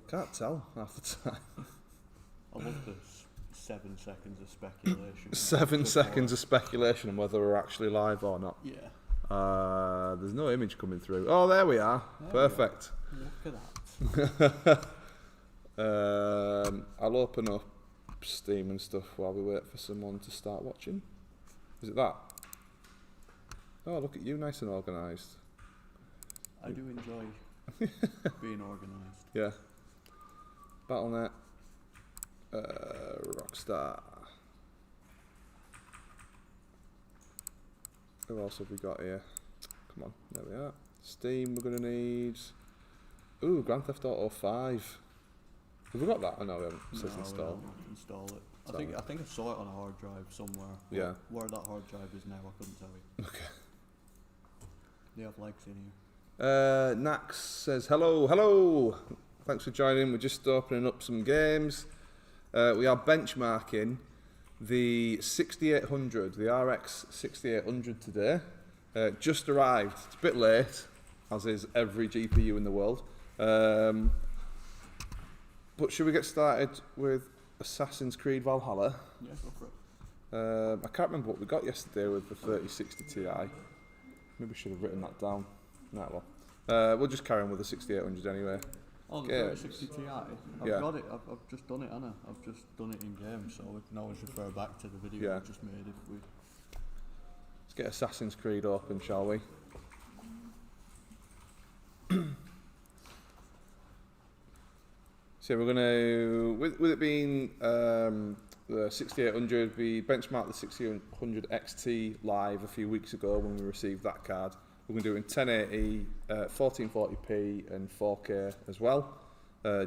Can't tell half the time. I love the 7 seconds of speculation. 7 seconds of speculation on whether we're actually live or not. Yeah. There's no image coming through. Oh, there we are. There Perfect. We are. Look at that. I'll open up Steam and stuff while we wait for someone to start watching. Is it that? Oh, look at you, nice and organised. I do enjoy being organised. Yeah. Battle.net. Rockstar. Who else have we got here? Come on, there we are. Steam, we're going to need... Ooh, Grand Theft Auto 5. Have we got that? Oh, no, we haven't. It says install. We haven't install it. I think I saw it on a hard drive somewhere. Yeah. Where that hard drive is now, I couldn't tell you. Okay. They have likes in here. Nax says, hello. Thanks for joining. We're just opening up some games. We are benchmarking the 6800, the RX 6800 today. Just arrived. It's a bit late, as is every GPU in the world. But should we get started with Assassin's Creed Valhalla? Yeah, go for it. I can't remember what we got yesterday with the 3060 Ti. Maybe we should have written that down. Nah, well. We'll just carry on with the 6800 anyway. Oh, the 3060 Ti? I've Yeah. got it. I've just done it, Anna. I've just done it in game, so we can always refer back to the video Yeah. we just made if we... Let's get Assassin's Creed open, shall we? So we're going to, with it being the 6800, we benchmarked the 6800 XT live a few weeks ago when we received that card. We're going to do it in 1080, 1440p and 4K as well.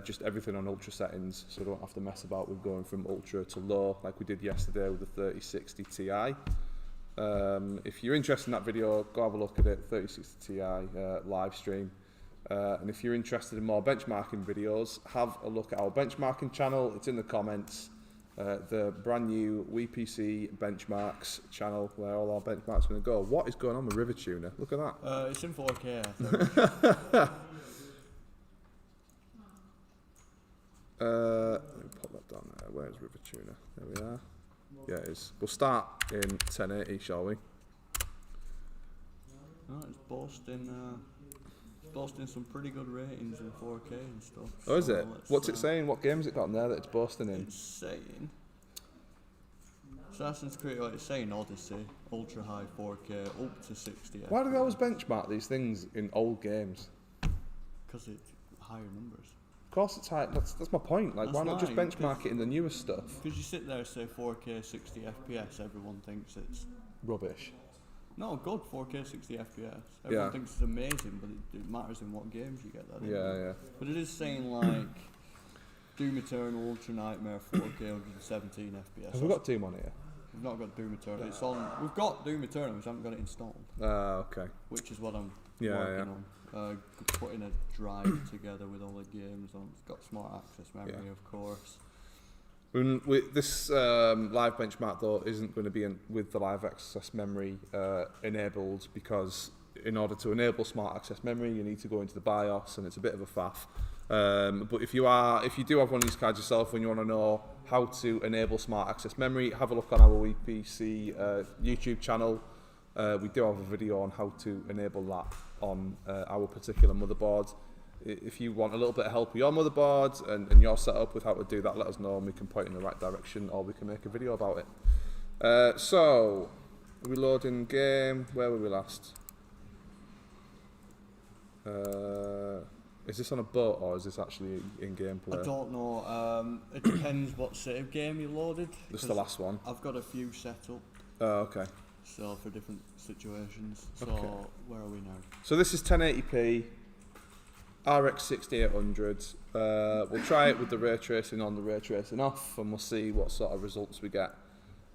Just everything on ultra settings, so we don't have to mess about with going from ultra to low like we did yesterday with the 3060 Ti. If you're interested in that video, go have a look at it, 3060 Ti live stream. And if you're interested in more benchmarking videos, have a look at our benchmarking channel. It's in the comments. The brand new WePC benchmarks channel where all our benchmarks are going to go. What is going on with River Tuner? Look at that. It's in 4K, I think. Let me put that down there. Where's River Tuner? There we are. Yeah, it is. We'll start in 1080, shall we? No, it's boasting some pretty good ratings in 4K and stuff. Oh, is so it? What's it saying? What game's it got in there that it's boasting in? It's saying Assassin's Creed, it's saying Odyssey, ultra high 4K, up to 60. Why do they always benchmark these things in old games? Because it's higher numbers. Of course it's high. That's my point. Like, That's why not just mine, benchmark it in the newer stuff? Because you sit there and say 4K 60 FPS, everyone thinks it's... Rubbish. No, good, 4K 60 FPS. Everyone thinks it's amazing, but it matters in what games you get that in. Yeah. But it is saying like Doom Eternal, Ultra Nightmare, 4K 117 FPS. Have we got Doom on here? We've not got Doom Eternal. It's on. We've got Doom Eternal, we just haven't got it installed. Okay. Which is what I'm Yeah, working on. Putting a drive together with all the games on. It's got smart access memory, of course. This live benchmark though isn't going to be with the live access memory enabled, because in order to enable smart access memory you need to go into the BIOS and it's a bit of a faff. But if you do have one of these cards yourself and you want to know how to enable smart access memory, have a look on our WePC YouTube channel. We do have a video on how to enable that on our particular motherboard. If you want a little bit of help with your motherboard and your setup with how to do that, let us know and we can point in the right direction, or we can make a video about it. So, reloading game. Where were we last? Is this on a boat or is this actually in gameplay? I don't know. It depends what save game you loaded. This is the last one. I've got a few set up. Oh, okay. So for different situations. So where are we now? So this is 1080p. RX 6800. We'll try it with the ray tracing on, the ray tracing off, and we'll see what sort of results we get.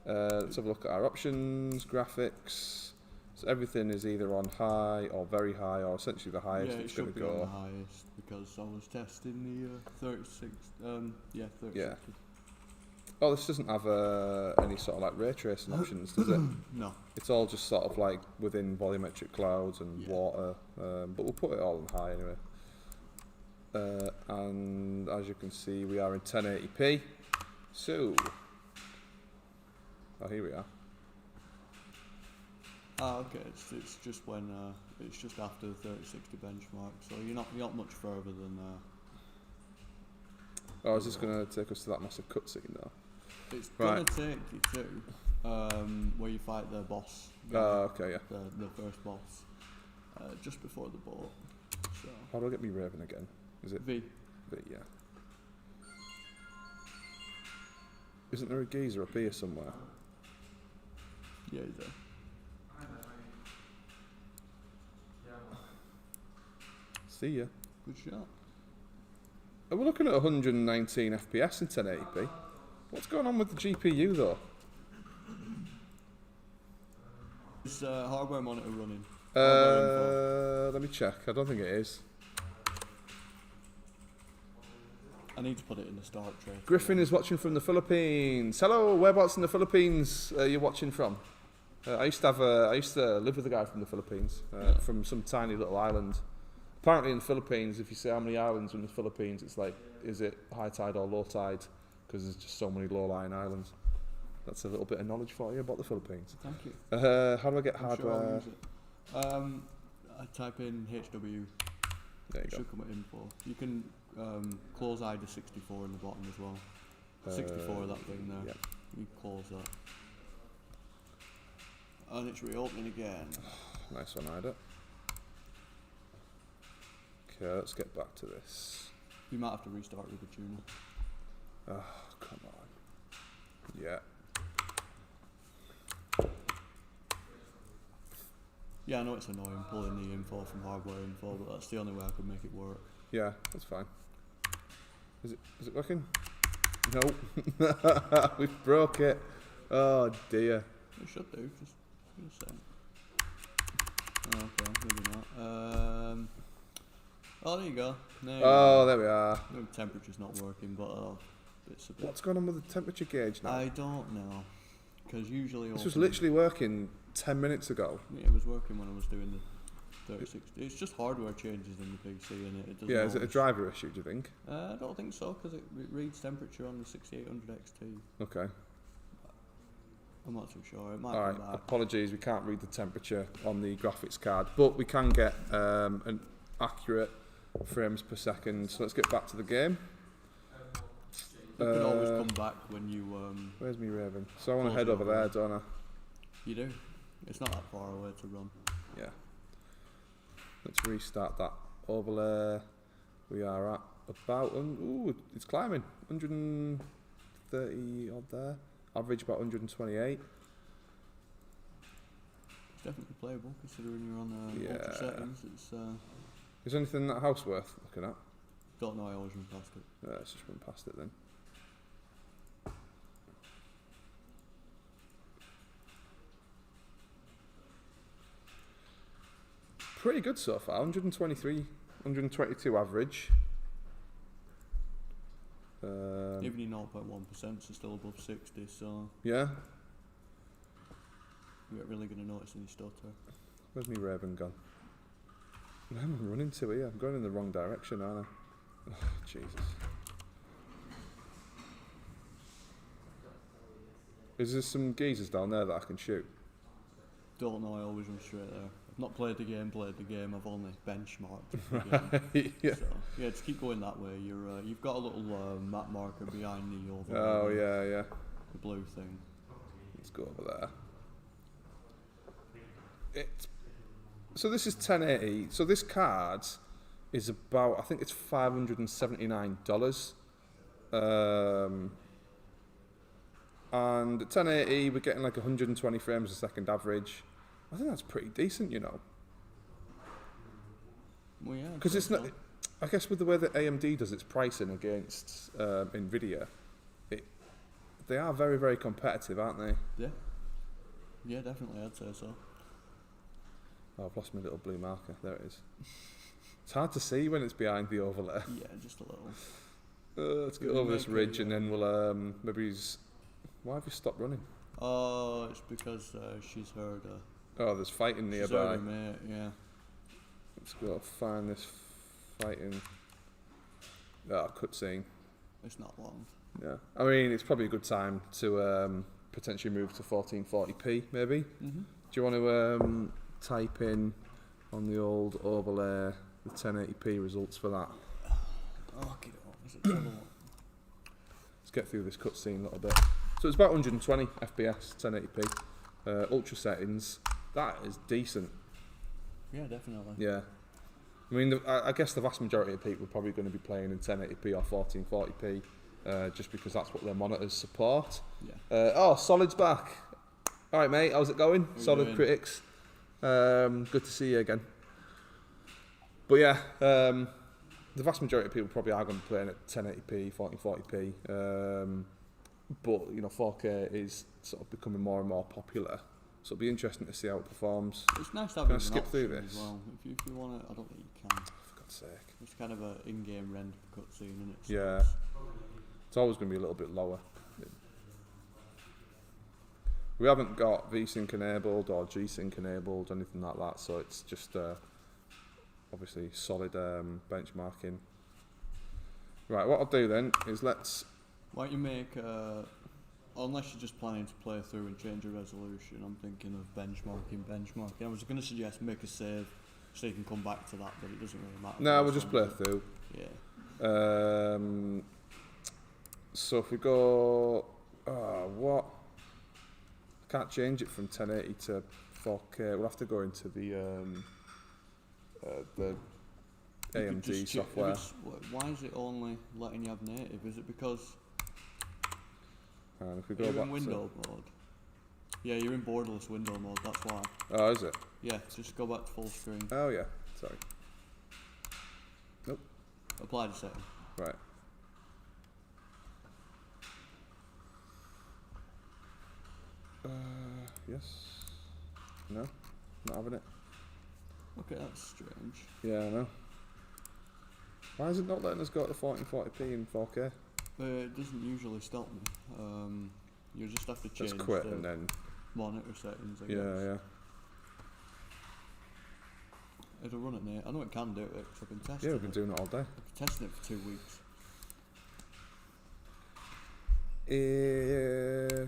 Let's have a look at our options, graphics. So everything is either on high or very high, or essentially the highest it's going to go. Yeah, it should be on the highest because I was testing the 36. 3060. Yeah. Oh, this doesn't have any sort of like ray tracing options, does it? No. It's all just sort of like within volumetric clouds and water, but we'll put it all on high anyway. And as you can see, we are in 1080p. So, oh, here we are. Ah, okay. It's just when it's just after the 3060 benchmark, so you're not much further than. Oh, is this going to take us to that massive cutscene though? It's gonna take you to where you fight the boss. Oh, okay, yeah. The first boss, just before the boat. So. How do I get me Raven again? Is it V? V, yeah. Isn't there a geezer up here somewhere? Yeah, he's there. See ya. Good shot. We're looking at 119 FPS in 1080p. What's going on with the GPU though? Is hardware monitor running? Let me check. I don't think it is. I need to put it in the start tray. Griffin is watching from the Philippines. Hello, whereabouts in the Philippines are you watching from? I used to live with a guy from the Philippines, from some tiny little island. Apparently in the Philippines, if you say how many islands in the Philippines, it's like, is it high tide or low tide? Because there's just so many low-lying islands. That's a little bit of knowledge for you about the Philippines. Thank you. How do I get hardware? Sure I'll use it. I type in HW. There you go. Should come at info. You can close IDA 64 in the bottom as well. 64 of that thing there. Yep. You close that. And it's reopening again. Nice one, Ida. Okay, let's get back to this. You might have to restart with the tuner. Oh, come on. Yeah. Yeah, I know it's annoying pulling the info from hardware info, but that's the only way I could make it work. Yeah, that's fine. Is it working? No. We've broke it. Oh dear. It should do, just give it a second. Okay, maybe not. Oh, there you go. There we are. Maybe temperature's not working, but it's a bit. What's going on with the temperature gauge now? I don't know, because usually this was literally working 10 minutes ago. Yeah, it was working when I was doing the 3060. It's just hardware changes in the PC, and it doesn't. Yeah, is it a driver issue? Do you think? I don't think so, because it reads temperature on the 6800 XT. Okay. I'm not too sure. It might All be right. that. Apologies, we can't read the temperature on the graphics card, but we can get an accurate frames per second. So let's get back to the game. You can always come back when you. Where's me Raven? So I want to head over there, don't I? You do. It's not that far away to run. Yeah. Let's restart that overlay. We are at about, ooh, it's climbing. 130 odd there. Average about 128. It's definitely playable considering you're on ultra settings. It's. Is there anything in that house worth looking at? Don't know. I always run past it. Let's just run past it then. Pretty good so far. 123, 122 average. Even in 0.1%, so still above 60. So yeah. You're really going to notice any stutter. Where's me Raven gone? Where am I running to here? I'm going in the wrong direction, aren't I? Oh, Jesus. Is there some geezers down there that I can shoot? Don't know, I always run straight there. I've not played the game, I've only benchmarked the game. Yeah. So, yeah, just keep going that way. You've got a little map marker behind the overlay. Oh, yeah. The blue thing. Let's go over there. So this is 1080. So this card is about, I think it's $579. And at 1080, we're getting like 120 frames a second average. I think that's pretty decent, you know. Well, yeah. Because it's not, I guess with the way that AMD does its pricing against Nvidia, they are very, very competitive, aren't they? Yeah. Yeah, definitely, I'd say so. Oh, I've lost my little blue marker. There it is. It's hard to see when it's behind the overlay. Yeah, just a little. Let's get over this ridge and then we'll maybe. Why have you stopped running? Oh, it's because she's heard. Oh, there's fighting She's nearby. heard her mate, yeah. Let's go find this fighting. Cutscene. It's not long. Yeah. I mean, it's probably a good time to potentially move to 1440p, maybe. Mm-hmm. Do you want to type in on the old overlay the 1080p results for that? Okay, let's have a look. Let's get through this cutscene a little bit. So it's about 120 FPS, 1080p, ultra settings. That is decent. Yeah, definitely. Yeah. I mean, I guess the vast majority of people are probably going to be playing in 1080p or 1440p, just because that's what their monitors support. Yeah. Solid's back. All right, mate. How's it going? How you Solid doing? Critics. Good to see you again. But yeah, the vast majority of people probably are going to be playing at 1080p, 1440p. But you know, 4K is sort of becoming more and more popular. So it'll be interesting to see how it performs. It's nice to have Can I an skip through option this? as well. If you want to, I don't think you can. For God's sake. It's kind of a in-game render cutscene, isn't it? So Yeah. It's always going to be a little bit lower. We haven't got VSync enabled or G-Sync enabled or anything like that, so it's just obviously solid benchmarking. Right, what I'll do then is let's... Why don't you make, unless you're just planning to play through and change your resolution, I'm thinking of benchmarking. I was going to suggest make a save so you can come back to that, but it doesn't really matter. No, we'll just play through. Yeah. So if we go... what? Can't change it from 1080 to 4K. We'll have to go into the AMD software. Why is it only letting you have native? Is it because And if we go you're back in window mode? Yeah, you're in borderless window mode, that's why. Oh, is it? Yeah, just go back to full screen. Oh, yeah. Sorry. Nope. Apply the setting. Right. Yes. No? Not having it? Okay, that's strange. Yeah, I know. Why is it not letting us go to 1440p and 4K? It doesn't usually stop me. You just have to change Let's quit the and then... monitor settings, I guess. Yeah. It'll run at night. I know it can do it because I've been testing Yeah, we've been it. doing it all day. I've been testing it for 2 weeks.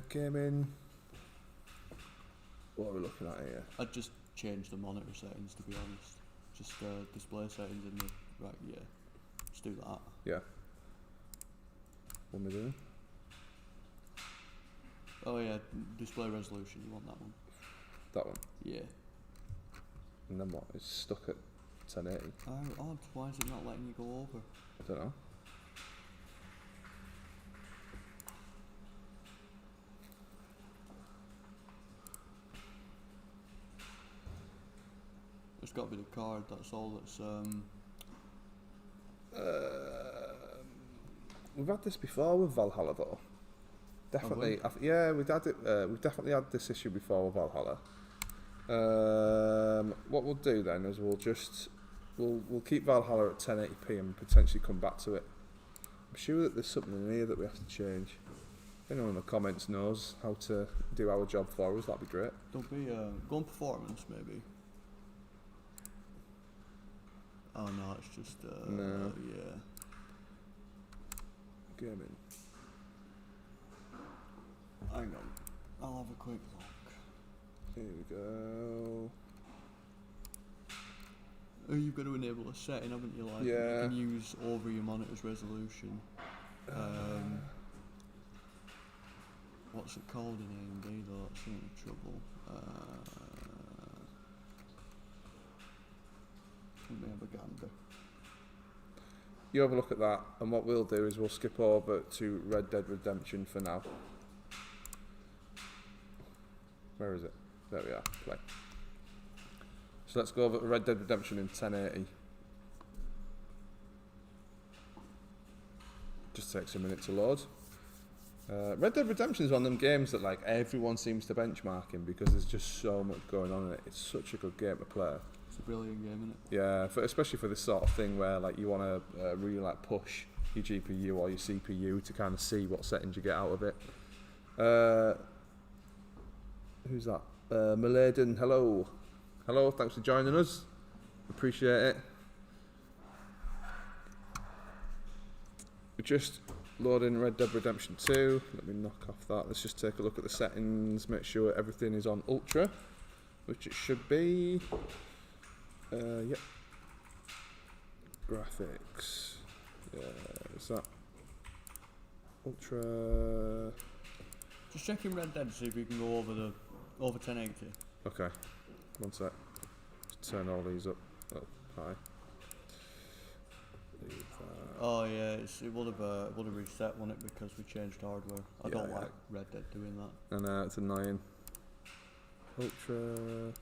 Gaming. What are we looking at here? I'd just change the monitor settings, to be honest. Just display settings in the... Right, yeah. Let's do that. Yeah. What am I doing? Oh yeah, display resolution, you want that one? That one. Yeah. And then what? It's stuck at 1080. Oh, odd. Why is it not letting you go over? I don't know. It's got to be the card, that's all that's... We've had this before with Valhalla though. Definitely. Yeah, we've had it. We've definitely had this issue before with Valhalla. What we'll do then is we'll keep Valhalla at 1080p and potentially come back to it. I'm sure that there's something in here that we have to change. If anyone in the comments knows how to do our job for us, that'd be great. Don't be... go on performance, maybe. Oh no, it's just... No. Yeah. Gaming. Hang on. I'll have a quick look. Here we go. Oh, you've got to enable a setting, haven't you? Like, Yeah. you can use over your monitor's resolution. What's it called in AMD though? That's in trouble. Let me have a gander. You have a look at that, and what we'll do is we'll skip over to Red Dead Redemption for now. Where is it? There we are. Play. So let's go over to Red Dead Redemption in 1080. Just takes a minute to load. Red Dead Redemption is one of them games that like everyone seems to benchmark in because there's just so much going on in it. It's such a good game to play. It's a brilliant game, isn't it? Yeah, especially for this sort of thing where like you want to really like push your GPU or your CPU to kind of see what settings you get out of it. Who's that? Maladen, hello. Hello, thanks for joining us. Appreciate it. just loading Red Dead Redemption 2. Let me knock off that. Let's just take a look at the settings, make sure everything is on Ultra, which it should be. Yep. Graphics. Is that Ultra? Just checking Red Dead to see if we can go over 1080. Okay. One sec. Just turn all these up. Oh, hi. Oh yeah, it would have reset, wouldn't it, because we changed hardware. I don't like Red Dead doing that. And it's annoying. Ultra.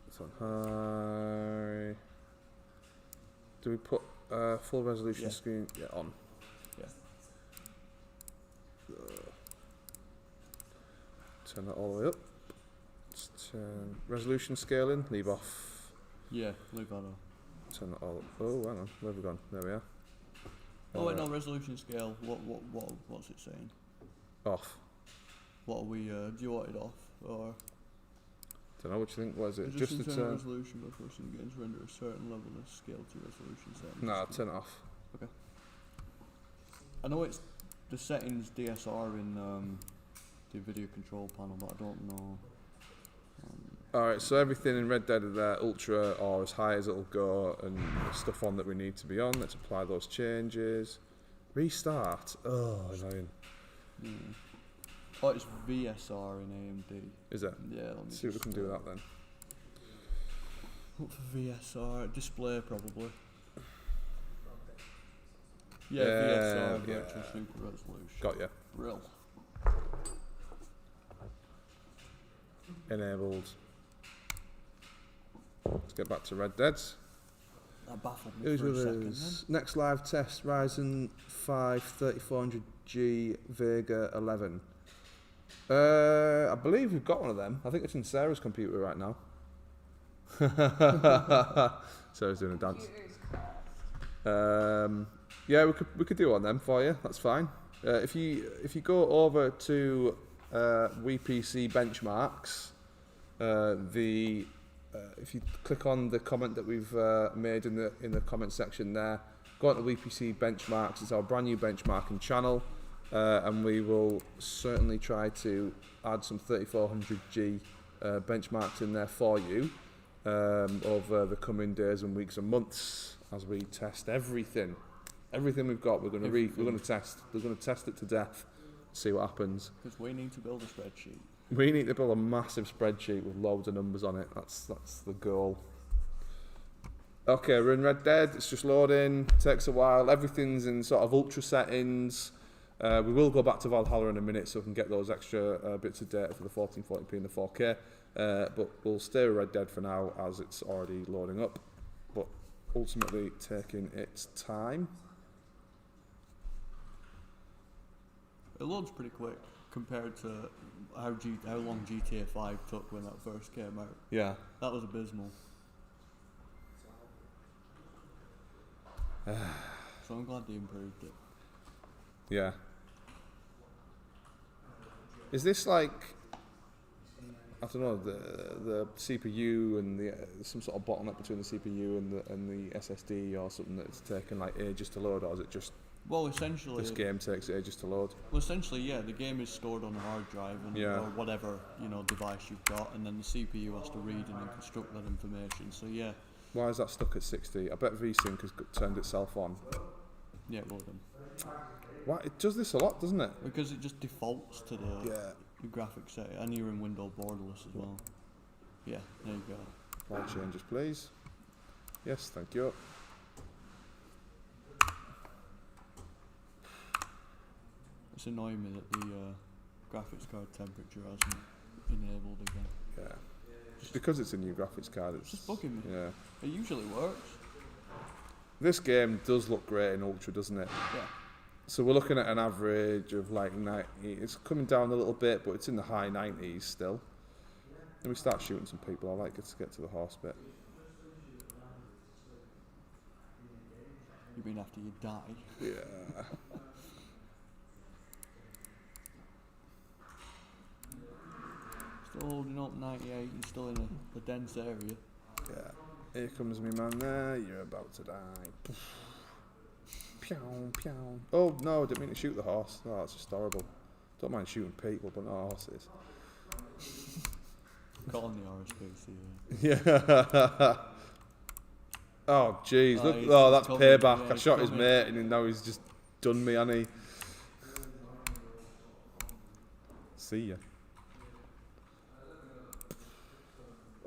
It's on high. Do we put full resolution screen? Yeah, on. Yeah. Turn that all the way up. Let's turn resolution scaling. Leave off. Yeah, leave that on. Turn that all up. Oh, hang on. Where have we gone? There we are. Oh wait, no, resolution scale. What's it saying? Off. What are we? Do you want it off or? Don't know what you think. What is it? Just the turn turn. resolution by pressing against render a certain level of scale to resolution settings. No, turn it off. Okay. I know it's the settings DSR in the video control panel, but I don't know. Alright, so everything in Red Dead is there, Ultra or as high as it'll go, and stuff on that we need to be on. Let's apply those changes. Restart. Oh, annoying. Oh, it's VSR in AMD. Is it? Yeah, let me See what we can do with that then. Look for VSR display probably. Yeah, VSR virtual super resolution. Got ya. Brill. Enabled. Let's get back to Red Dead. That baffled me Who's for a with second. us? Next live test, Ryzen 5 3400G Vega 11. I believe we've got one of them. I think it's in Sarah's computer right now. Sarah's doing a dance. Yeah, we could do one of them for you. That's fine. If you go over to WePC benchmarks, if you click on the comment that we've made in the comment section there, go on to WePC benchmarks. It's our brand new benchmarking channel, and we will certainly try to add some 3400G benchmarks in there for you over the coming days and weeks and months as we test everything. Everything we've got, we're going to test. We're going to test it to death, see what happens. Because we need to build a spreadsheet. We need to build a massive spreadsheet with loads of numbers on it. That's the goal. Okay, we're in Red Dead. It's just loading. Takes a while. Everything's in sort of ultra settings. We will go back to Valhalla in a minute so we can get those extra bits of data for the 1440p and the 4K. But we'll stay with Red Dead for now as it's already loading up. But ultimately taking its time. It loads pretty quick compared to how long GTA 5 took when that first came out. Yeah. That was abysmal. So I'm glad they improved it. Yeah. Is this like, I don't know, the CPU and some sort of bottleneck between the CPU and the SSD or something that's taken like ages to load, or is it just well, essentially this game takes ages to load? Well, essentially, yeah, the game is stored on a hard drive or whatever device you've got, and then the CPU has to read and then construct that information. So yeah. Why is that stuck at 60? I bet VSync has turned itself on. Yeah, it will then. Why it does this a lot, doesn't it? Because it just defaults to the graphics setting, and you're in window borderless as well. Yeah, there you go. Light changes, please. Yes, thank you. It's annoying me that the graphics card temperature hasn't enabled again. Yeah. Just because it's a new graphics card, it's just bugging me. Yeah. It usually works. This game does look great in Ultra, doesn't it? Yeah. So we're looking at an average of like 90. It's coming down a little bit, but it's in the high 90s still. Let me start shooting some people. I like it to get to the horse bit. You mean after you die? Yeah. Still holding up 98 and still in a dense area. Yeah. Here comes me man there. You're about to die. Pew, pew. Oh no, I didn't mean to shoot the horse. Oh, that's just horrible. Don't mind shooting people, but not horses. Got on the RSPC. Yeah. Oh jeez, look! he's Oh, that's coming, payback. yeah, I he's shot his coming. mate, and now he's just done me, hasn't he? See ya.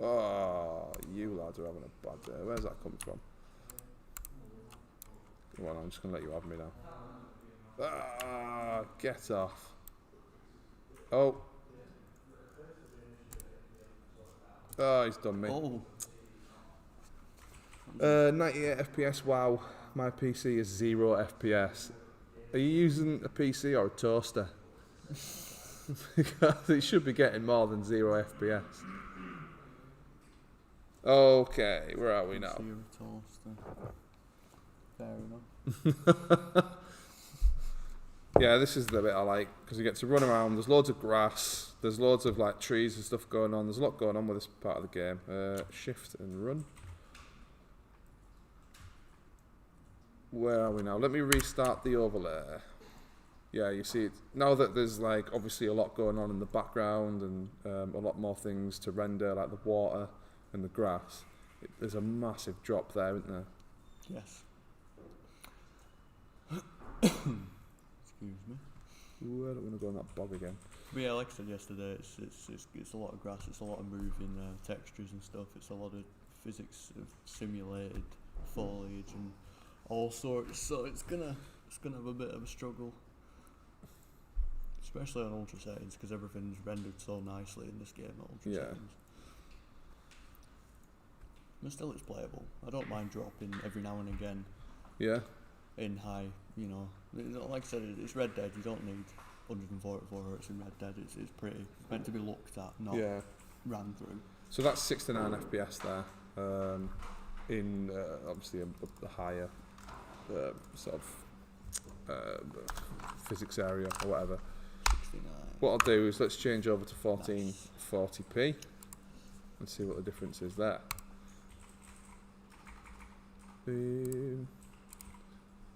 Oh, you lads are having a bad day. Where's that coming from? Come on, I'm just gonna let you have me now. Ah, get off. Oh. Oh, he's done me. Oh, 98 FPS, wow. My PC is 0 FPS. Are you using a PC or a toaster? Because it should be getting more than 0 FPS. Okay, where are we now? zero toaster. Fair enough. Yeah, this is the bit I like, because you get to run around, there's loads of grass, there's loads of like trees and stuff going on, there's a lot going on with this part of the game. Shift and run. Where are we now? Let me restart the overlay. Yeah, you see it now that there's like obviously a lot going on in the background and a lot more things to render, like the water and the grass. There's a massive drop there, isn't there? Yes. Excuse me. Ooh, I don't want to go in that bog again. But yeah, like I said yesterday, it's a lot of grass, it's a lot of moving textures and stuff. It's a lot of physics of simulated foliage and all sorts. So it's gonna have a bit of a struggle, especially on ultra settings, because everything's rendered so nicely in this game at ultra settings. But still, it's playable. I don't mind dropping every now and again. Yeah. In high, you know, like I said, it's Red Dead. You don't need 144 Hz in Red Dead. It's pretty. It's meant to be looked at, not ran through. So that's 69 FPS there. In obviously a higher sort of physics area or whatever. 69. What I'll do is let's change over to 1440p and see what the difference is there. Boom.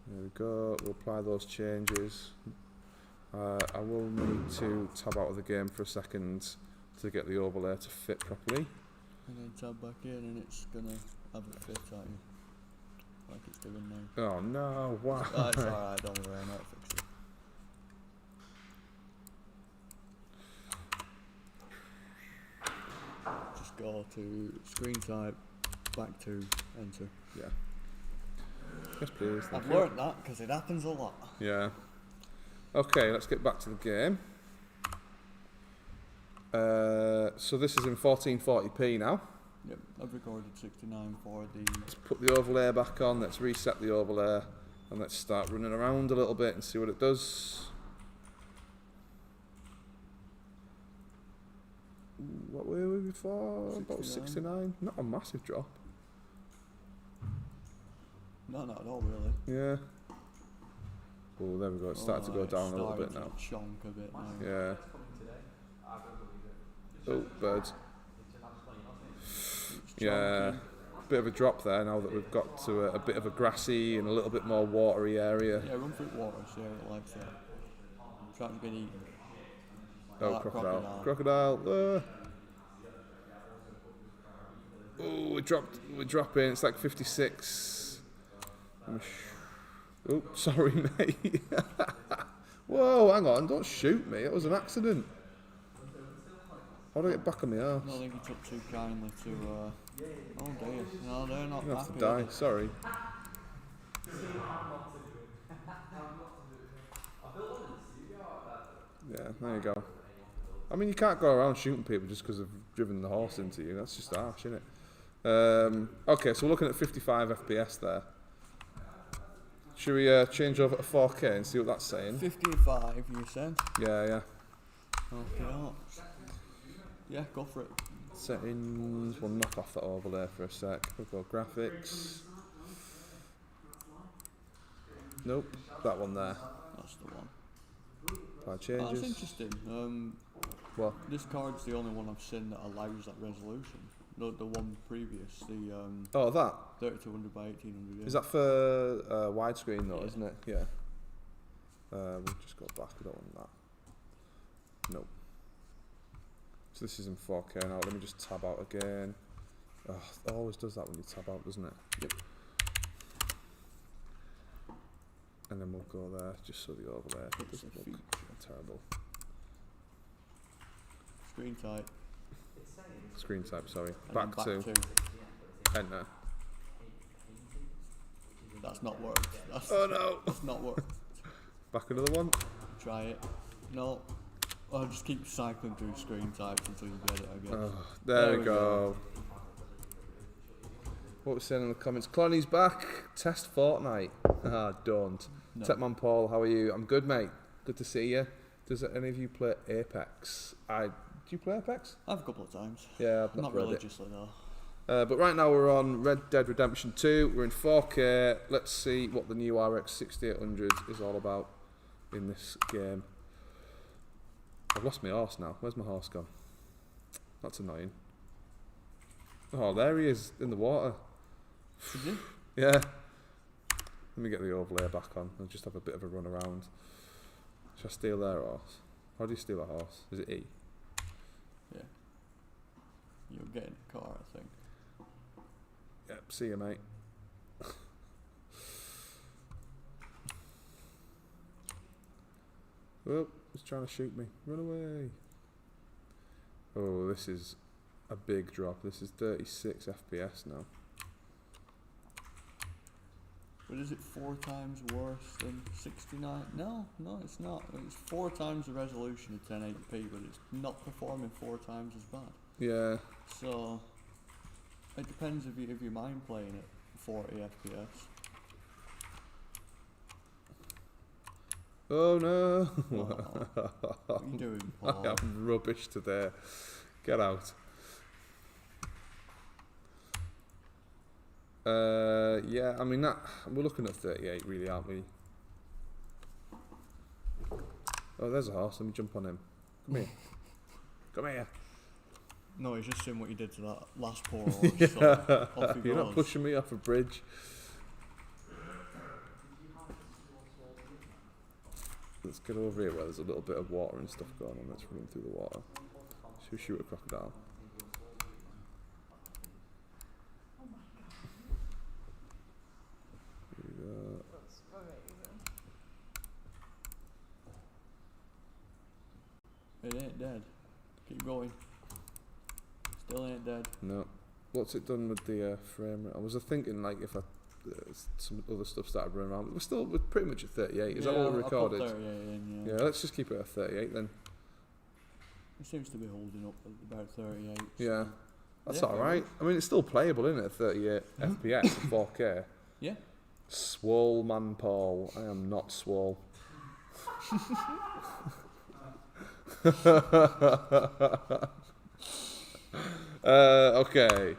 There we go. We'll apply those changes. I will need to tab out of the game for a second to get the overlay to fit properly. And then tab back in, and it's gonna have a fit at you, like it's doing now. Oh no! Wow. Oh, it's alright. Don't worry, I might fix it. Just go to screen type, back to enter. Yeah. Yes, please. I've learnt that because it happens a lot. Yeah. Okay, let's get back to the game. So this is in 1440p now. Yep, I've recorded 69 for the. Let's put the overlay back on. Let's reset the overlay, and let's start running around a little bit and see what it does. What were we before? 69. About 69. Not a massive drop. No, not at all, really. Yeah. Oh, there we go. It's started to go down a little bit now. Chonk a bit now. Yeah. Oh, birds. Yeah. Bit of a drop there now that we've got to a bit of a grassy and a little bit more watery area. Yeah, run through water, see how it likes that. Trying to get eaten. Oh, crocodile. Crocodile. Oh, we're dropping. It's like 56. Oh, sorry, mate. Whoa, hang on. Don't shoot me. It was an accident. How do I get back on the arse? I don't think you took too kindly to, oh dear. No, they're not You have happy. to die. Sorry. Yeah, there you go. I mean, you can't go around shooting people just because they've driven the horse into you. That's just harsh, isn't it? Okay, so we're looking at 55 FPS there. Should we change over to 4K and see what that's saying? 55, you said? Yeah. Okay, yeah, go for it. Settings. We'll knock off that overlay for a sec. We'll go graphics. Nope, that one there. That's the one. Apply Oh, changes. that's interesting. What? This card's the only one I've seen that allows that resolution. No, the one previous, the Oh, that 3200 by 1800. Yeah. is that for widescreen though, Yeah. isn't it? Yeah. We'll just go back. I don't want that. Nope. So this is in 4K now. Let me just tab out again. Oh, it always does that when you tab out, doesn't it? Yep. And then we'll go there just so the overlay doesn't look terrible. Screen type. Screen type, sorry. And Back then to enter. That's not worked. That's, Oh no! that's not worked. Back another one. Try it. No. I'll just keep cycling through screen types until you get it, I guess. Oh, there we go. What was saying in the comments? Cloney's back. Test Fortnite. Ah, don't. No. Techman Paul, how are you? I'm good, mate. Good to see you. Does any of you play Apex? Do you play Apex? I have a couple of times. Yeah, I've Not played religiously though. But right now we're on Red Dead Redemption 2. We're in 4K. Let's see what the new RX 6800 is all about in this game. I've lost my horse now. Where's my horse gone? That's annoying. Oh, there he is in the water. Did you? Yeah. Let me get the overlay back on. I'll just have a bit of a run around. Should I steal their horse? How do you steal a horse? Is it E? Yeah. You'll get in the car, I think. Yep, see you, mate. Oh, he's trying to shoot me. Run away. Oh, this is a big drop. This is 36 FPS now. But is it 4 times worse than 69? No, it's not. It's 4 times the resolution of 1080p, but it's not performing 4 times as bad. Yeah. So it depends if you mind playing at 40 FPS. Oh no. What are you doing, I Paul? am rubbish today. Get out. Yeah, I mean that we're looking at 38 really, aren't we? Oh, there's a horse. Let me jump on him. Come here. Come here. No, he's just seeing what you did to that last poor horse. So off he You're goes. not pushing me off a bridge. Let's get over here where there's a little bit of water and stuff going on. Let's run through the water. Should we shoot a crocodile? Here we go. It ain't dead. Keep going. Still ain't dead. No. What's it done with the frame rate? I was thinking like if some other stuff started running around. We're pretty much at 38. Is that what we recorded? I put 38 in, Yeah, let's just keep it at 38 then. It seems to be holding up at about 38. so- Yeah. That's Yeah, alright. I mean, it's still playable, isn't it? At 38 FPS at 4K. Yeah. Swole man Paul. I am not swole. Okay.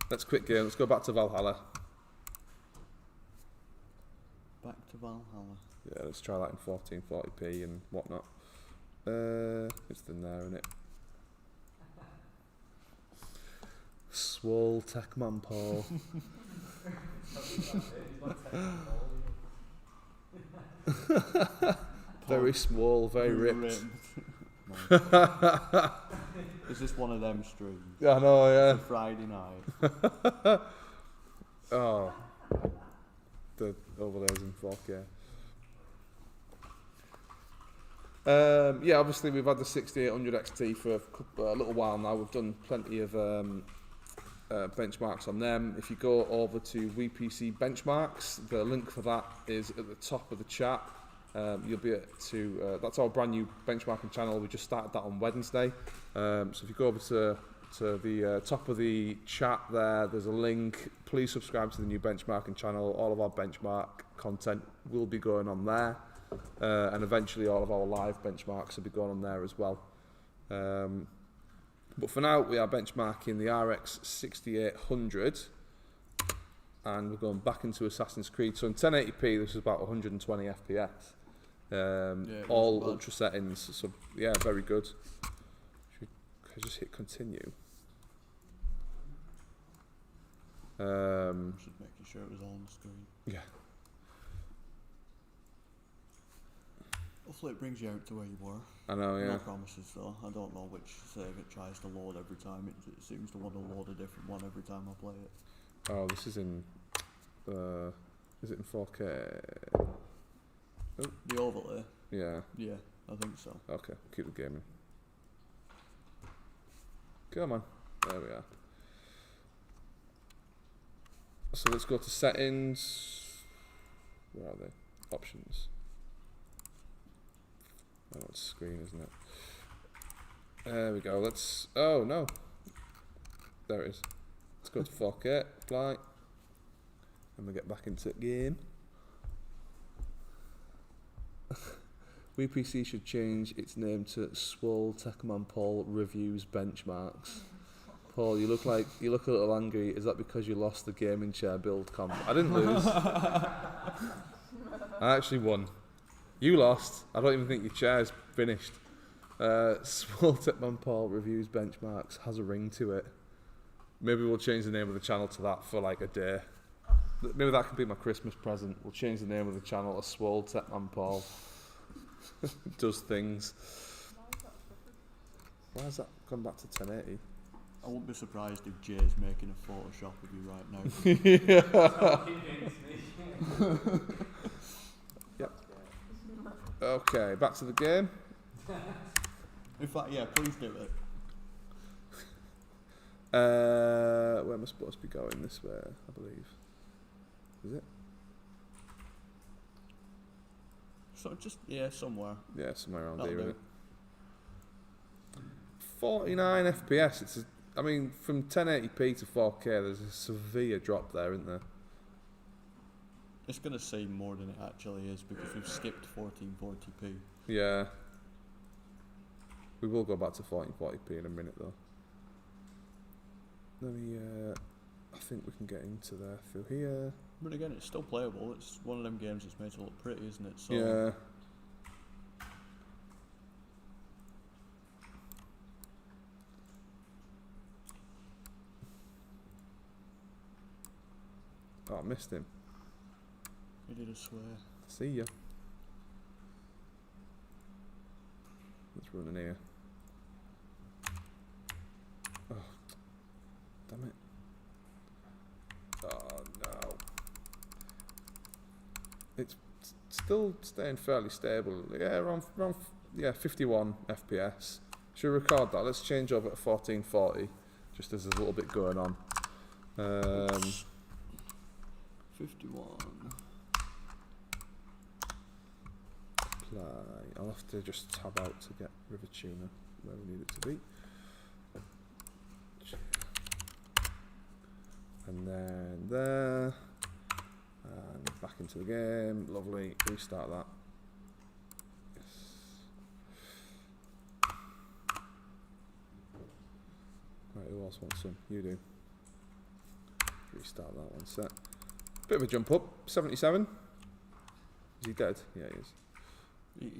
Let's quit game. Let's go back to Valhalla. Back to Valhalla. Yeah, let's try that in 1440p and whatnot. It's in there, isn't it? Swole Techman Paul. Very small, very ripped. Is this one of them streams? Yeah, I know, yeah. It's a Friday night. Oh, the overlays in 4K. Yeah, obviously we've had the 6800 XT for a little while now. We've done plenty of benchmarks on them. If you go over to WePC Benchmarks, the link for that is at the top of the chat. You'll be able to, that's our brand new benchmarking channel. We just started that on Wednesday. So if you go over to the top of the chat there's a link. Please subscribe to the new benchmarking channel. All of our benchmark content will be going on there. And eventually all of our live benchmarks will be going on there as well. But for now, we are benchmarking the RX 6800. And we're going back into Assassin's Creed. So in 1080p, this is about 120 FPS. Yeah, All ultra settings. So yeah, very good. just hit continue. Just making sure it was on the screen. Yeah. Hopefully it brings you out to where you were. I know, yeah. No promises though. I don't know which save it tries to load every time. It seems to want to load a different one every time I play it. Oh, this is in. Is it in 4K? Oh. The overlay? Yeah. Yeah, I think so. Okay, keep the game in. Come on. There we are. So let's go to settings. Where are they? Options. Oh, it's screen, isn't it? There we go. Let's. Oh no. There it is. Let's go to 4K. Apply. And we get back into the game. WePC should change its name to Swole Techman Paul Reviews Benchmarks. Paul, you look a little angry. Is that because you lost the gaming chair build comp? I didn't lose. I actually won. You lost. I don't even think your chair's finished. Swole Techman Paul Reviews Benchmarks has a ring to it. Maybe we'll change the name of the channel to that for like a day. Maybe that could be my Christmas present. We'll change the name of the channel to Swole Techman Paul. Does things. Why has that gone back to 1080? I won't be surprised if Jay's making a Photoshop of you right now. Yep. Okay, back to the game. In fact, yeah, please do it. Where am I supposed to be going? This way, I believe. Is it? So just, yeah, somewhere. Yeah, somewhere around That'll here, isn't do. it? 49 FPS. I mean, from 1080p to 4K, there's a severe drop there, isn't there? It's going to seem more than it actually is because we've skipped 1440p. Yeah. We will go back to 1440p in a minute, though. Let me, I think we can get into there through here. But again, it's still playable. It's one of them games that's made to look pretty, isn't it? So Yeah. Oh, I missed him. he did a swear. See ya. Let's run in here. Oh, damn it. Oh no. It's still staying fairly stable. Yeah, around 51 FPS. Should we record that? Let's change over to 1440, just as there's a little bit going on. 51. Apply. I'll have to just tab out to get River Tuner where we need it to be. And then there. And back into the game. Lovely. Restart that. Yes. Right, who else wants some? You do. Restart that one set. Bit of a jump up. 77. Is he dead? Yeah, he is.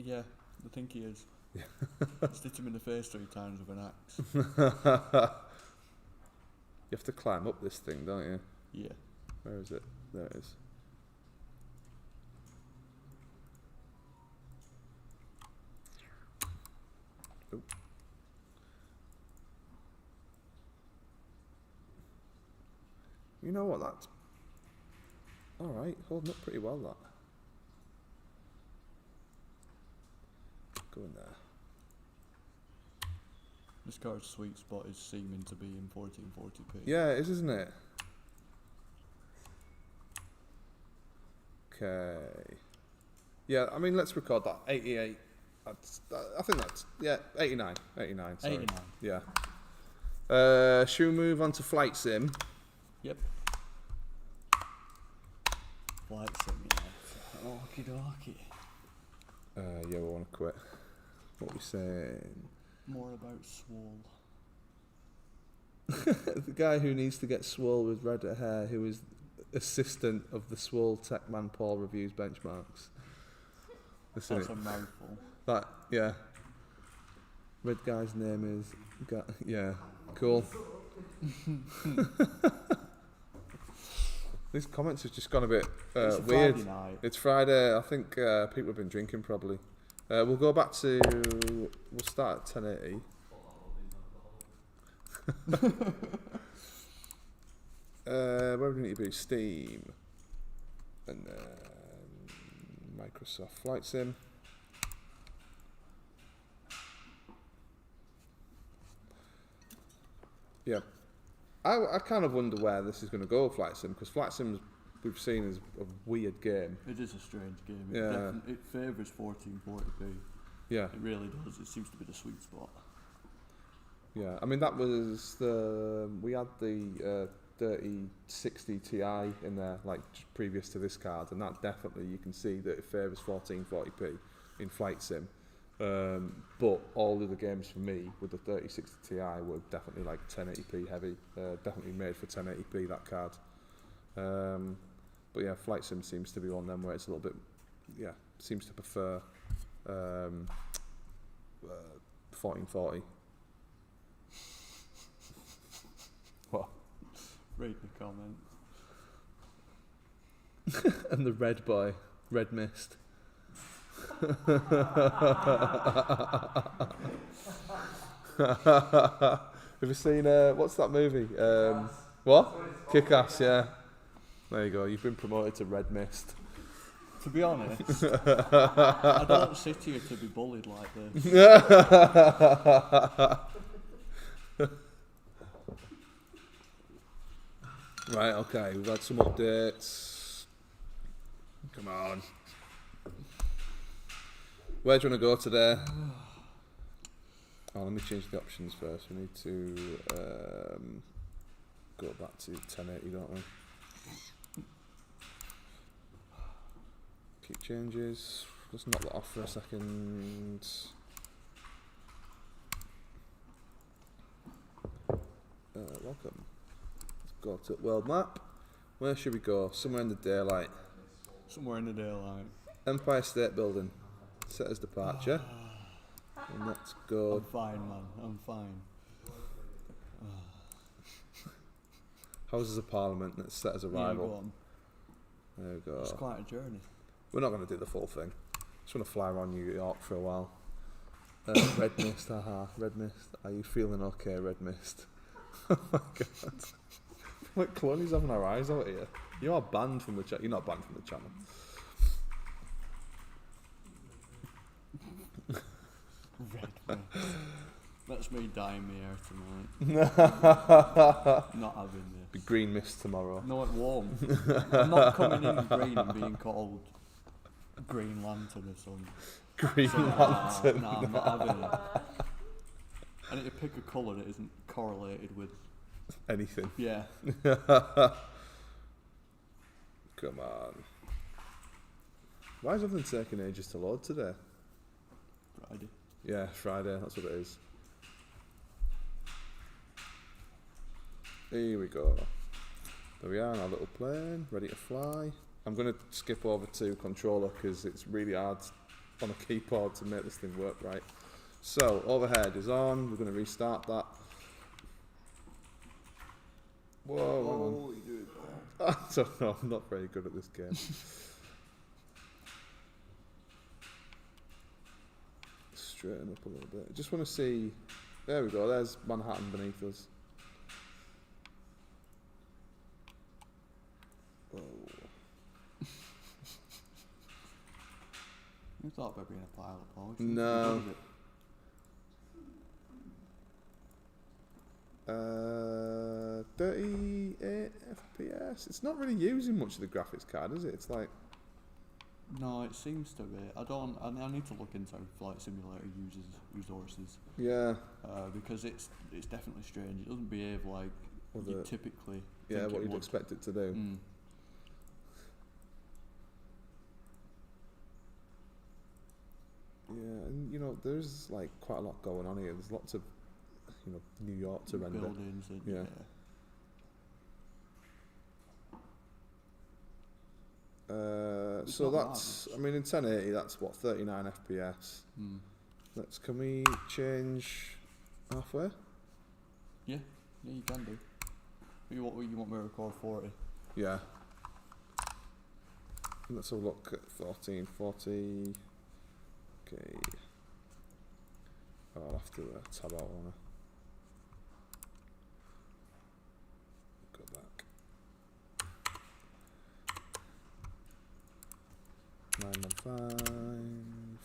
Yeah, I think he is. Yeah. Just hit him in the face 3 times with an axe. You have to climb up this thing, don't you? Yeah. Where is it? There it is. Oop. You know what, that's alright, holding up pretty well, that. Go in there. This card's sweet spot is seeming to be in 1440p. Yeah, it is, isn't it? Okay. Yeah, I mean, let's record that. 88. I think that's, yeah, 89. 89, sorry. 89. Yeah. Should we move on to Flight Sim? Yep. Flight Simulator. Okie dokie. Yeah, we want to quit. What are we saying? More about Swole. The guy who needs to get swole with red hair, who is assistant of the Swole Techman Paul Reviews Benchmarks. Listen, That's a mouthful. that, yeah. Red guy's name is... yeah, cool. These comments have just gone a bit It's a weird. Friday night. It's Friday. I think people have been drinking probably. We'll go back to... We'll start at 1080. Where do we need to be? Steam. And then Microsoft Flight Sim. Yeah. I kind of wonder where this is going to go, Flight Sim, because Flight Sim we've seen is a weird game. It is a strange game. Yeah. It favours 1440p. Yeah. It really does. It seems to be the sweet spot. Yeah. I mean, that was we had the 3060 Ti in there, like just previous to this card, and that definitely you can see that it favours 1440p in Flight Sim. But all of the games for me with the 3060 Ti were definitely like 1080p heavy, definitely made for 1080p that card. But yeah, Flight Sim seems to be one of them where it's a little bit, seems to prefer 1440. What? Read the comment. And the red boy, Red Mist. Have you seen what's that movie? What? Kick-Ass, yeah. There you go. You've been promoted to Red Mist. To be honest, I don't sit here to be bullied like this. Right. Okay. We've had some updates. Come on. Where do you want to go today? Oh, let me change the options first. We need to go back to 1080, don't we? Keep changes. Let's knock that off for a second. Welcome. Let's go to world map. Where should we go? Somewhere in the daylight. Somewhere in the daylight. Empire State Building. Set as departure. And let's go. I'm fine, man. I'm fine. Houses of Parliament. Let's set as Yeah, go arrival. on. There we go. It's quite a journey. We're not going to do the full thing. Just want to fly around New York for a while. Red Mist, haha. Red Mist. Are you feeling okay, Red Mist? Oh my god. Like Clooney's having our eyes out here. You are banned from the channel. You're not banned from the channel. Red Mist. That's me dyeing my hair tonight. Not having this. Be green mist tomorrow. No, it won't. I'm not coming in green and being called Green Lantern or something. Green Lantern. Nah, I'm not having it. I need to pick a colour that isn't correlated with Anything. Yeah. Come on. Why is everything taking ages to load today? Friday. Yeah, Friday, that's what it is. Here we go. There we are, our little plane, ready to fly. I'm going to skip over to controller because it's really hard on a keyboard to make this thing work right. So, overhead is on, we're going to restart that. Whoa, you do it. I don't know, I'm not very good at this game. Straighten up a little bit. I just want to see. There we go, there's Manhattan beneath us. Whoa. You thought about being a pilot, Paul. No. 38 FPS. It's not really using much of the graphics card, is it? It's like. No, it seems to be. I need to look into how Flight Simulator uses resources. Yeah. Because it's definitely strange. It doesn't behave like you typically. Yeah, think what it you'd would. expect it to do. Mm. Yeah, and you know, there's like quite a lot going on here. There's lots of, you know, New York to render. Buildings and Yeah. So not that's, bad. I mean, in 1080, that's what, 39 FPS. Mm. Can we change halfway? Yeah, you can do. You want me to record 40? Yeah. Let's have a look at 1440. Okay. Oh, I'll have to tab out on it. Go back. 915.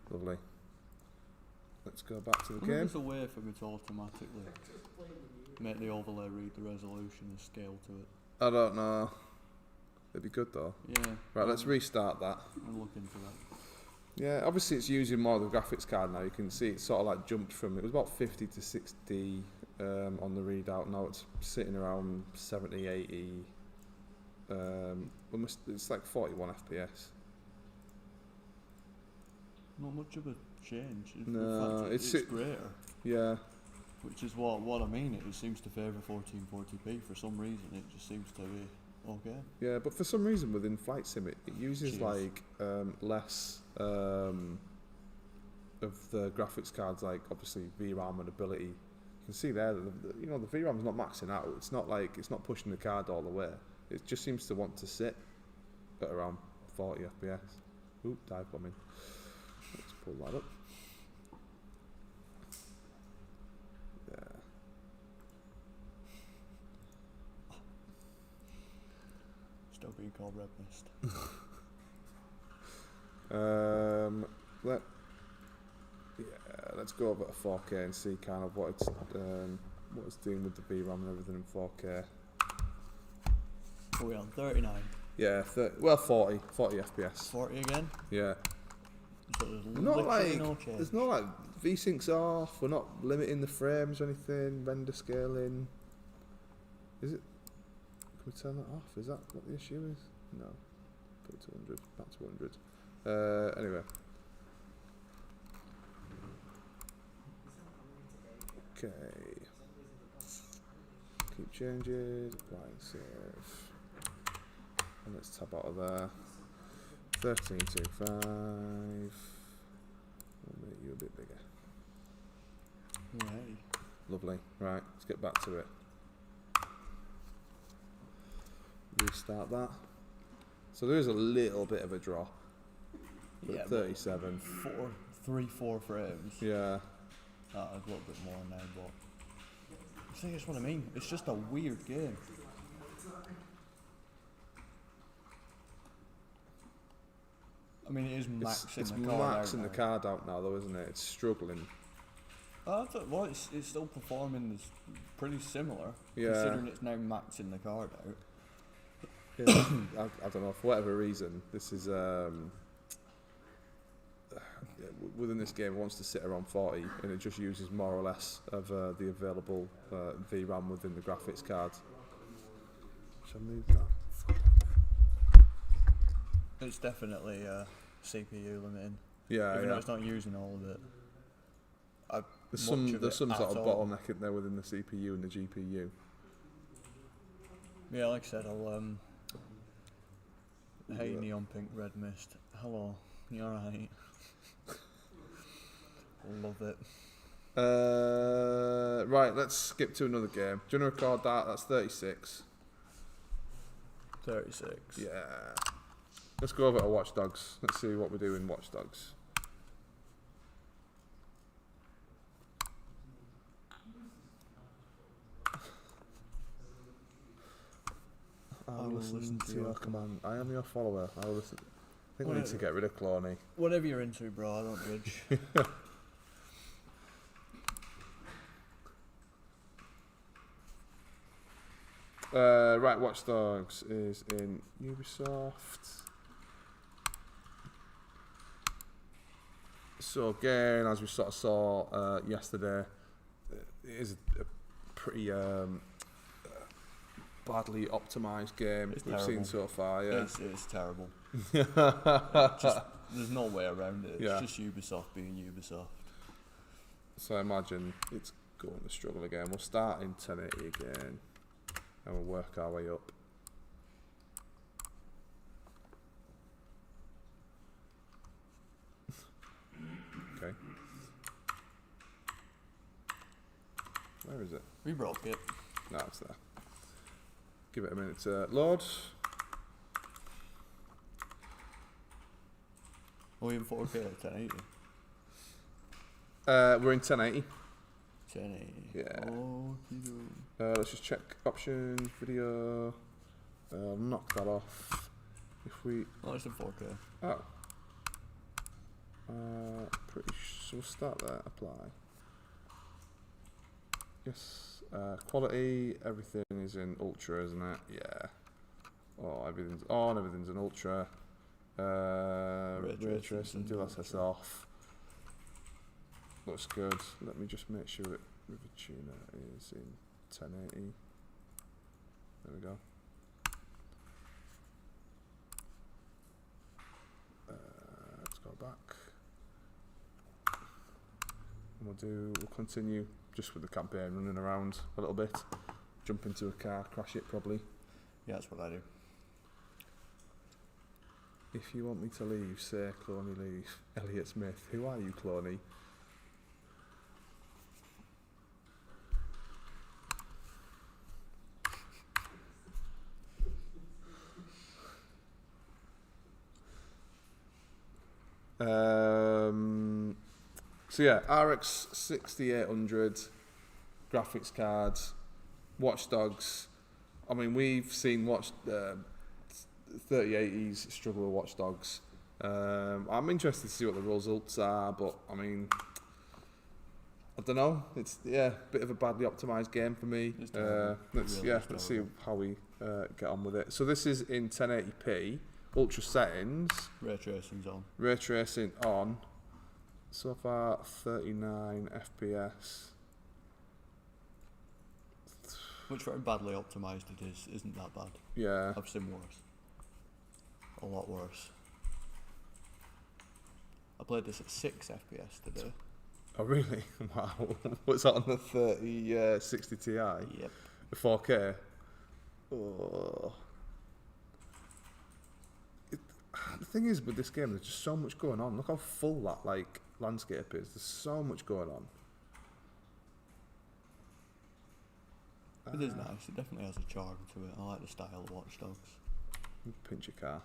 Lovely. Let's go back to the game. There's a way for me to automatically make the overlay read the resolution and scale to it. I don't know. It'd be good though. Yeah. Right, let's restart that. I'll look into that. Yeah, obviously it's using more of the graphics card now. You can see it's sort of like jumped from, it was about 50 to 60 on the readout. Now it's sitting around 70, 80. It's like 41 FPS. Not much of a change. No, in fact, it's greater. Yeah. Which is what I mean. It seems to favour 1440p for some reason. It just seems to be okay. Yeah, but for some reason within Flight Sim it uses like less of the graphics cards, like obviously VRAM and ability. You can see there that the VRAM's not maxing out. It's not like it's not pushing the card all the way. It just seems to want to sit at around 40 FPS. Oop, dive bombing. Let's pull that up. Yeah. Still being called Red Mist. Let's go over to 4K and see kind of what it's doing with the VRAM and everything in 4K. Are we on 39? Yeah, 40 FPS. 40 again? Yeah. So there's Not literally like no change. there's no like V-Sync's off. We're not limiting the frames or anything. Render scaling. Is it? Can we turn that off? Is that what the issue is? No. Put it to 100. Back to 100. Anyway. Okay. Keep changing. Right, save. And let's tab out of there. 1325. We'll make you a bit bigger. Yay. Lovely. Right, let's get back to it. Restart that. So there is a little bit of a drop. Yeah, 37. 4 frames. Yeah. A little bit more now, but see, that's what I mean. It's just a weird game. I mean, it is maxing It's the card out. maxing the card out now, though, isn't it? It's struggling. Well, it's still performing as pretty similar, Yeah. considering it's now maxing the card out. Yeah, I don't know, for whatever reason, this is within this game it wants to sit around 40 and it just uses more or less of the available VRAM within the graphics card. Shall I move that? It's definitely CPU limiting. Yeah, Even yeah. though it's not using all of it. There's some sort of bottleneck in there within the CPU and the GPU. Yeah, like I said, I'll hey Neon Pink Red Mist. Hello, you alright? Love it. Right, let's skip to another game. Do you want to record that? That's 36. 36. Yeah. Let's go over to Watch Dogs. Let's see what we do in Watch Dogs. I will listen to your command. I am your follower. I will listen. I think we need to get rid of Cloney. Whatever you're into, bro, I don't judge. Right, Watch Dogs is in Ubisoft. So again, as we sort of saw yesterday, it is a pretty badly optimised game we've seen so far. Yeah, It's terrible. There's no way around it. Yeah. It's just Ubisoft being Ubisoft. So I imagine it's going to struggle again. We'll start in 1080 again, and we'll work our way up. We broke it. No, it's there. Give it a minute to load. Are we in 4K or 1080? We're in 1080. 1080. Yeah. Let's just check options, video. Knock that off. If we. Oh, it's in 4K. Oh. Pretty sure. So we'll start there. Apply. Yes. Quality. Everything is in ultra, isn't it? Yeah. Oh, everything's on. Everything's in ultra. Ray tracing. Do that off. Looks good. Let me just make sure that River Tuner is in 1080. There we go. Let's go back. And we'll continue just with the campaign, running around a little bit. Jump into a car, crash it probably. Yeah, that's what I do. If you want me to leave, say Cloney leave. Elliot Smith. Who are you, Cloney? So yeah, RX 6800 graphics cards, Watch Dogs. I mean, we've seen 3080s struggle with Watch Dogs. I'm interested to see what the results are, but I mean, I don't know. It's a bit of a badly optimized game for me. Let's see how we get on with it. So this is in 1080p, ultra settings. Ray tracing's on. Ray tracing on. So far, 39 FPS. Which very badly optimised it is, isn't that bad. Yeah. I've seen worse. A lot worse. I played this at 6 FPS today. Oh really? Wow. What's that on the 3060 Ti? Yep. The 4K? Oh. The thing is with this game, there's just so much going on. Look how full that landscape is. There's so much going on. It is nice. It definitely has a charm to it. I like the style of Watch Dogs. Pinch your car.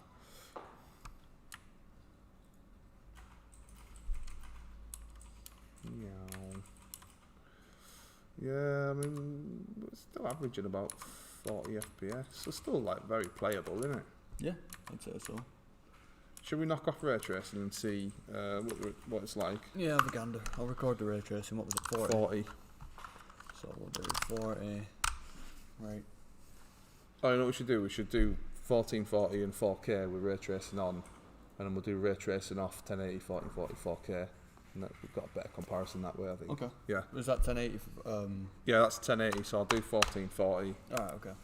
Yeah, I mean, we're still averaging about 40 FPS. So still very playable, isn't it? Yeah, I'd say so. Should we knock off ray tracing and see what it's like? Yeah, have a gander. I'll record the ray tracing. What was it, 40? 40. So we'll do 40. Right. Oh, you know what we should do? We should do 1440 and 4K with ray tracing on, and then we'll do ray tracing off 1080, 1440, 4K. And we've got a better comparison that way, I think. Okay. Yeah. Was that 1080? Yeah, that's 1080, so I'll do 1440. Alright, okay.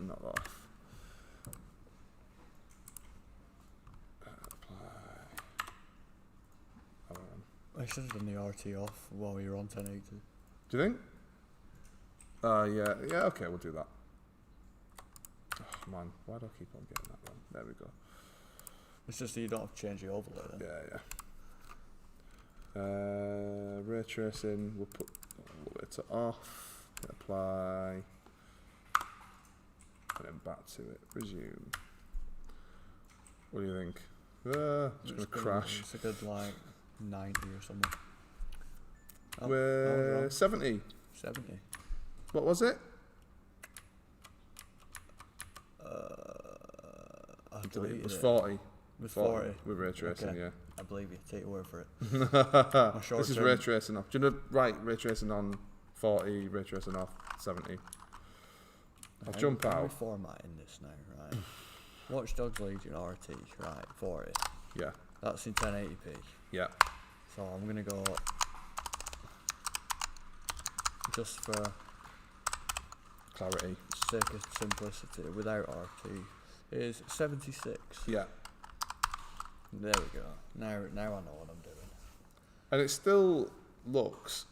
Knock that off. Apply. I should have done the RT off while you're on 1080. Do you think? Yeah, okay, we'll do that. Oh man, why do I keep on getting that wrong? There we go. It's just that you don't have to change the overlay then. Yeah. Ray tracing, we'll put all the way to off, hit apply, and then back to it, resume. What do you think? It's going to crash. It's a good 90 or something. We're 70. 70. What was it? It was 40. It was 40. With ray tracing, okay. Yeah. I believe you. Take your word for it. This is ray tracing off. Do you know, ray tracing on 40, ray tracing off 70. I'll jump out. I'm formatting this now, right? Watch Dogs Legion RT, right? 40. Yeah. That's in 1080p. Yeah. So I'm gonna go just for clarity, sake of simplicity, without RT, is 76. Yeah. There we go. Now I know what I'm doing. And it still looks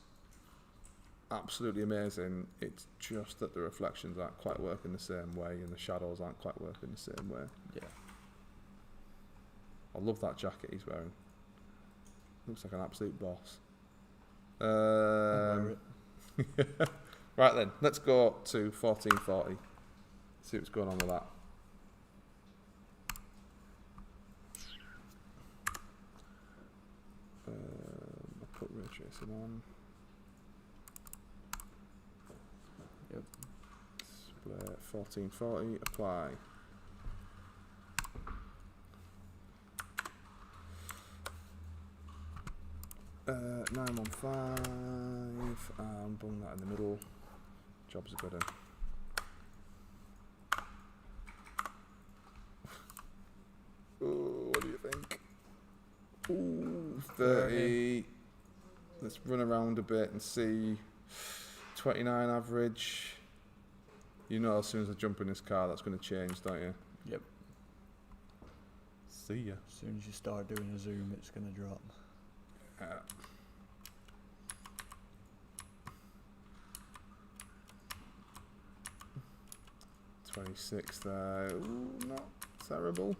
absolutely amazing. It's just that the reflections aren't quite working the same way and the shadows aren't quite working the same way. Yeah. I love that jacket he's wearing. Looks like an absolute boss. I'll wear it. Right then, let's go to 1440. See what's going on with that. I'll put ray tracing on. Yep. Split 1440, apply. Uh, 915, and bung that in the middle. Job's a good one. Ooh, what do you think? Ooh, 30. Let's run around a bit and see. 29 average. You know, as soon as I jump in this car, that's going to change, don't you? Yep. See ya. As soon as you start doing a zoom, it's going to drop. 26 there. Ooh, not terrible.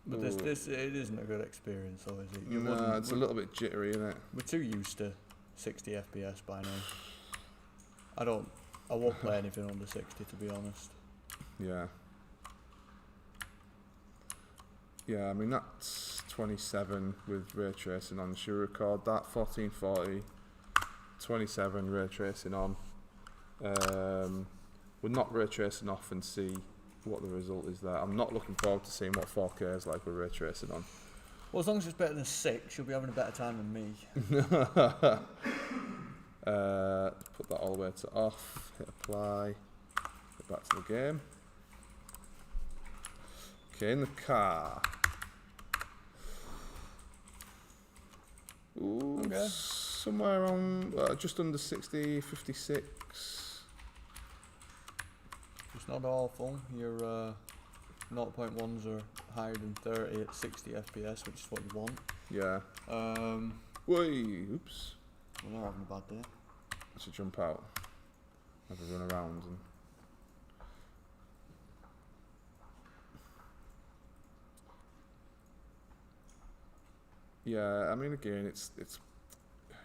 But this it isn't a good experience, though, is it? No, it's a little bit jittery, isn't it? We're too used to 60 FPS by now. I won't play anything under 60, to be honest. Yeah. Yeah, I mean, that's 27 with ray tracing on. Should we record that? 1440, 27 ray tracing on. We'll knock ray tracing off and see what the result is there. I'm not looking forward to seeing what 4K is like with ray tracing on. Well, as long as it's better than 6, you'll be having a better time than me. Put that all the way to off, hit apply, get back to the game. Okay, in the car. Ooh, Okay. Somewhere around just under 60, 56. It's not awful. Your 0.1s are higher than 30 at 60 FPS, which is what you want. Yeah. Whey, oops. We're not having a bad day. I should jump out. Have a run around and. Yeah, I mean, again, it's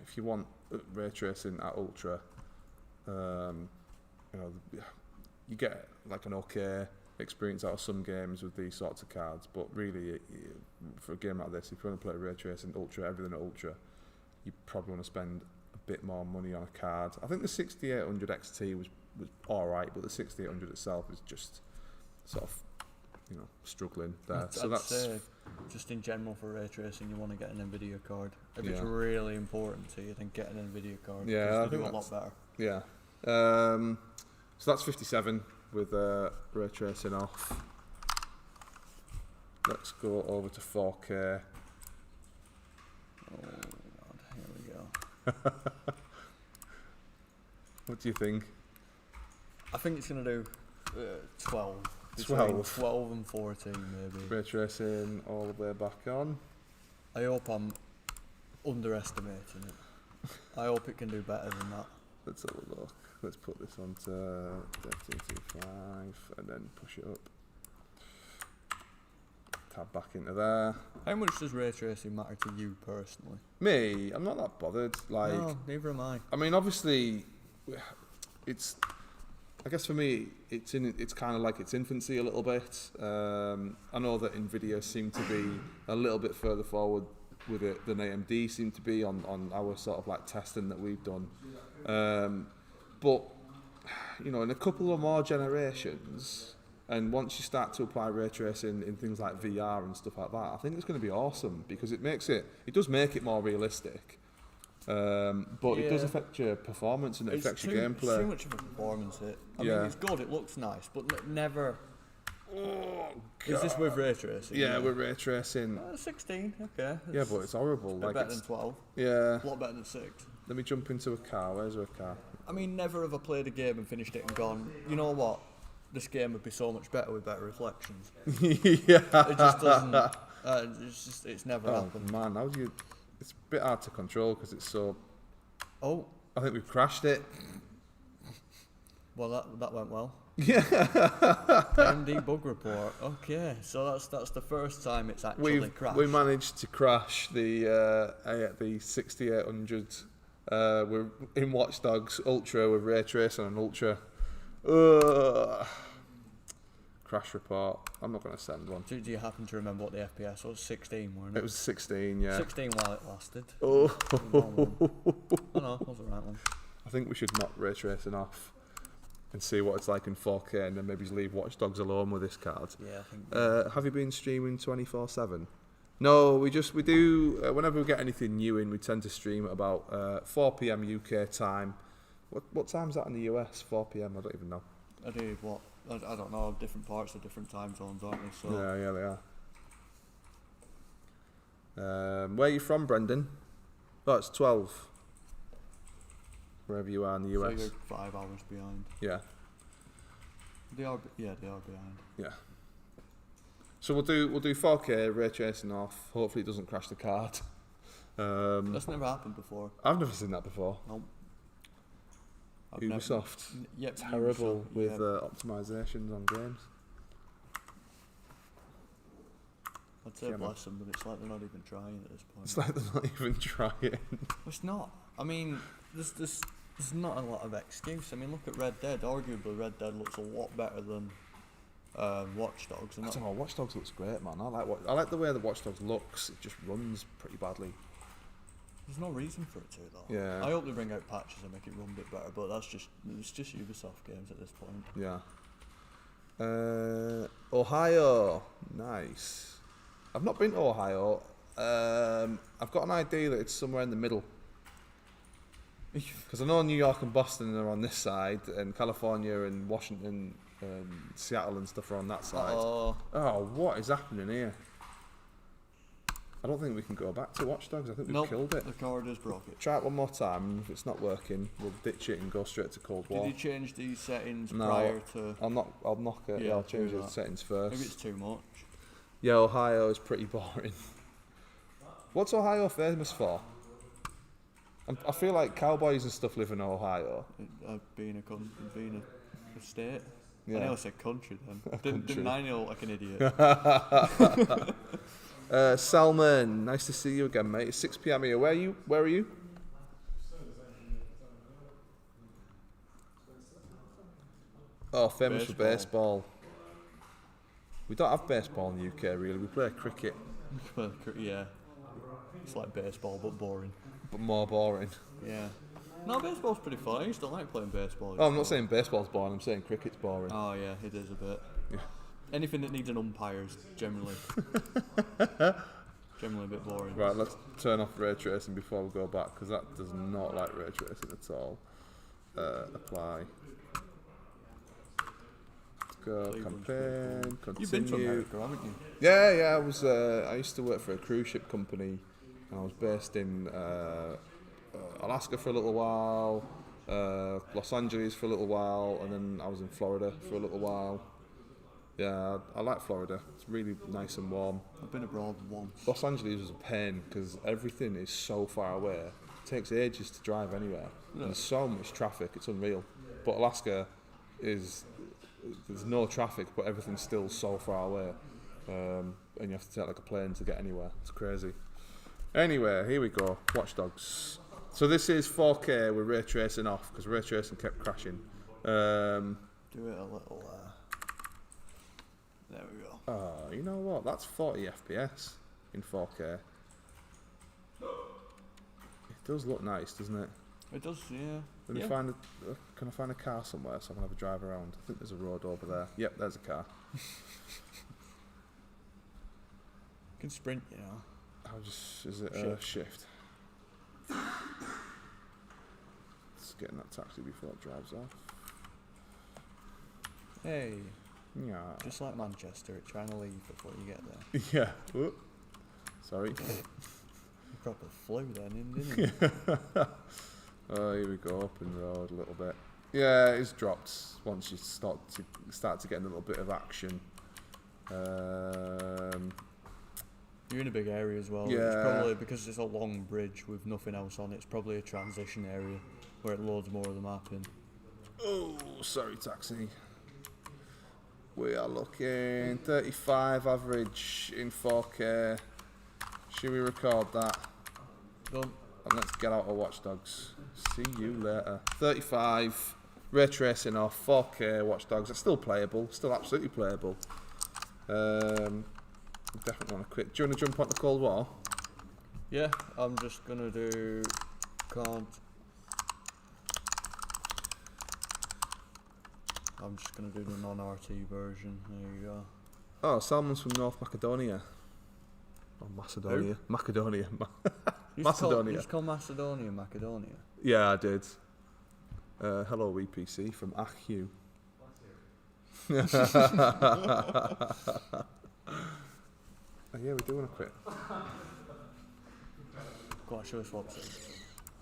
if you want ray tracing at ultra, you know, you get like an okay experience out of some games with these sorts of cards. But really, for a game like this, if you want to play ray tracing ultra, everything at ultra, you probably want to spend a bit more money on a card. I think the 6800 XT was all right, but the 6800 itself is just sort of, you know, struggling there. I'd say just in general for ray tracing, you want to get an NVIDIA card. If it's really important to you, then get an NVIDIA card. Yeah, they do a lot better. Yeah. So that's 57 with ray tracing off. Let's go over to 4K. Oh God, here we go. What do you think? I think it's going to do 12. 12 and 14 maybe. Ray tracing all the way back on. I hope I'm underestimating it. I hope it can do better than that. Let's have a look. Let's put this onto 1325 and then push it up. Tab back into there. How much does ray tracing matter to you personally? Me, I'm not that bothered. Like, no, neither am I. I mean, obviously, it's. I guess for me, it's kind of like its infancy a little bit. I know that Nvidia seem to be a little bit further forward with it than AMD seem to be on our sort of like testing that we've done. But you know, in a couple of more generations, and once you start to apply ray tracing in things like VR and stuff like that, I think it's going to be awesome because it does make it more realistic. But it does affect your performance and it affects your gameplay. It's too much of a performance hit. I mean, it's good, it looks nice, but never. Oh, God. Is this with ray tracing? Yeah, with ray tracing. 16, okay. Yeah, but it's horrible. Like better than 12. Yeah. A lot better than 6. Let me jump into a car. Where's a car? I mean, never have I played a game and finished it and gone, you know what? This game would be so much better with better reflections. Yeah. It just doesn't. It's never happened. Man, it's a bit hard to control because it's so. Oh. I think we've crashed it. Well, that went well. Yeah. AMD bug report. Okay, so that's the first time it's actually crashed. We managed to crash the 6800 We're in Watch Dogs Ultra with ray tracing and Ultra. Crash report. I'm not going to send one. Do you happen to remember what the FPS was? 16, wasn't it? It was 16, yeah. 16 while it lasted. Oh. Oh no, that was the right one. I think we should knock ray tracing off and see what it's like in 4K, and then maybe just leave Watch Dogs alone with this card. Yeah, I think. Have you been streaming 24/7? No, we do. Whenever we get anything new in, we tend to stream at about 4 p.m. UK time. What time's that in the US? 4 p.m. I don't even know. I do what? I don't know. Different parts of different time zones, aren't they? So. Yeah, they are. Where are you from, Brendan? Oh, it's 12. Wherever you are in the US. So you're 5 hours behind. Yeah. They are behind. Yeah. So we'll do 4K ray tracing off. Hopefully it doesn't crash the card. That's never happened before. I've never seen that before. Nope. Ubisoft. Yep, Terrible Ubisoft, with yep. optimizations on games. I'd say bless them, but it's like they're not even trying at this point. It's like they're not even trying. It's not. I mean, there's not a lot of excuse. I mean, look at Red Dead. Arguably, Red Dead looks a lot better than Watch Dogs. I don't know. Watch Dogs looks great, man. I like the way the Watch Dogs looks. It just runs pretty badly. There's no reason for it to, though. Yeah. I hope they bring out patches and make it run a bit better, but it's just Ubisoft games at this point. Yeah. Ohio, nice. I've not been to Ohio. I've got an idea that it's somewhere in the middle. Because I know New York and Boston are on this side, and California and Washington and Seattle and stuff are on that side. Oh, what is happening here? I don't think we can go back to Watch Dogs. I think we've killed it. The corridor's broke it. Try it one more time, and if it's not working, we'll ditch it and go straight to Cold War. Did you change these settings prior to... I'll knock it. Yeah, I'll change the settings first. Maybe it's too much. Yeah, Ohio is pretty boring. What's Ohio famous for? I feel like cowboys and stuff live in Ohio. Being a state. Yeah. I nearly said country then. Didn't I know like an idiot? Salman, nice to see you again, mate. It's 6 p.m. here. Where are you? Oh, famous for baseball. We don't have baseball in the UK, really. We play cricket. Yeah. It's like baseball, but boring. But more boring. Yeah. No, baseball's pretty fun. I used to like playing baseball. Oh, I'm not saying baseball's boring. I'm saying cricket's boring. Oh, yeah, it is a bit. Yeah. Anything that needs an umpire is generally a bit boring. Right, let's turn off ray tracing before we go back, because that does not like ray tracing at all. Apply. Let's go. Campaign. Continue. You've been to America, haven't you? Yeah. I used to work for a cruise ship company, and I was based in Alaska for a little while, Los Angeles for a little while, and then I was in Florida for a little while. Yeah, I like Florida. It's really nice and warm. I've been abroad once. Los Angeles was a pain because everything is so far away. It takes ages to drive anywhere. Yeah. There's so much traffic, it's unreal. But Alaska there's no traffic, but everything's still so far away. And you have to take like a plane to get anywhere. It's crazy. Anyway, here we go. Watch Dogs. So this is 4K with ray tracing off because ray tracing kept crashing. Do it a little. There we go. Oh, you know what? That's 40 FPS in 4K. It does look nice, doesn't it? It does, yeah. Can I find a car somewhere so I can have a drive around? I think there's a road over there. Yep, there's a car. You can sprint, you know. Is it shift? Just getting that taxi before it drives off. Hey. Yeah. Just like Manchester, it's trying to leave before you get there. Yeah. Whoop. Sorry. You proper flew then, didn't you? Oh, here we go, up in the road a little bit. Yeah, it's dropped once you start to get a little bit of action. You're in a big area as well. Yeah. It's probably, because it's a long bridge with nothing else on it, it's probably a transition area where it loads more of the map in. Oh, sorry, taxi. We are looking 35 average in 4K. Should we record that? Done. and let's get out of Watch Dogs. See you later. 35, ray tracing off, 4K Watch Dogs. It's still playable, still absolutely playable. Definitely want to quit. Do you want to jump on the Cold War? Yeah, I'm just gonna do COD. I'm just gonna do the non-RT version. There you go. Oh, Salmon's from North Macedonia. Oh, Macedonia. Who? Macedonia. You Macedonia. just call Macedonia Macedonia. Yeah, I did. Hello, WPC from Achhu. Oh, yeah, we do want to quit. Go on, show us what's it.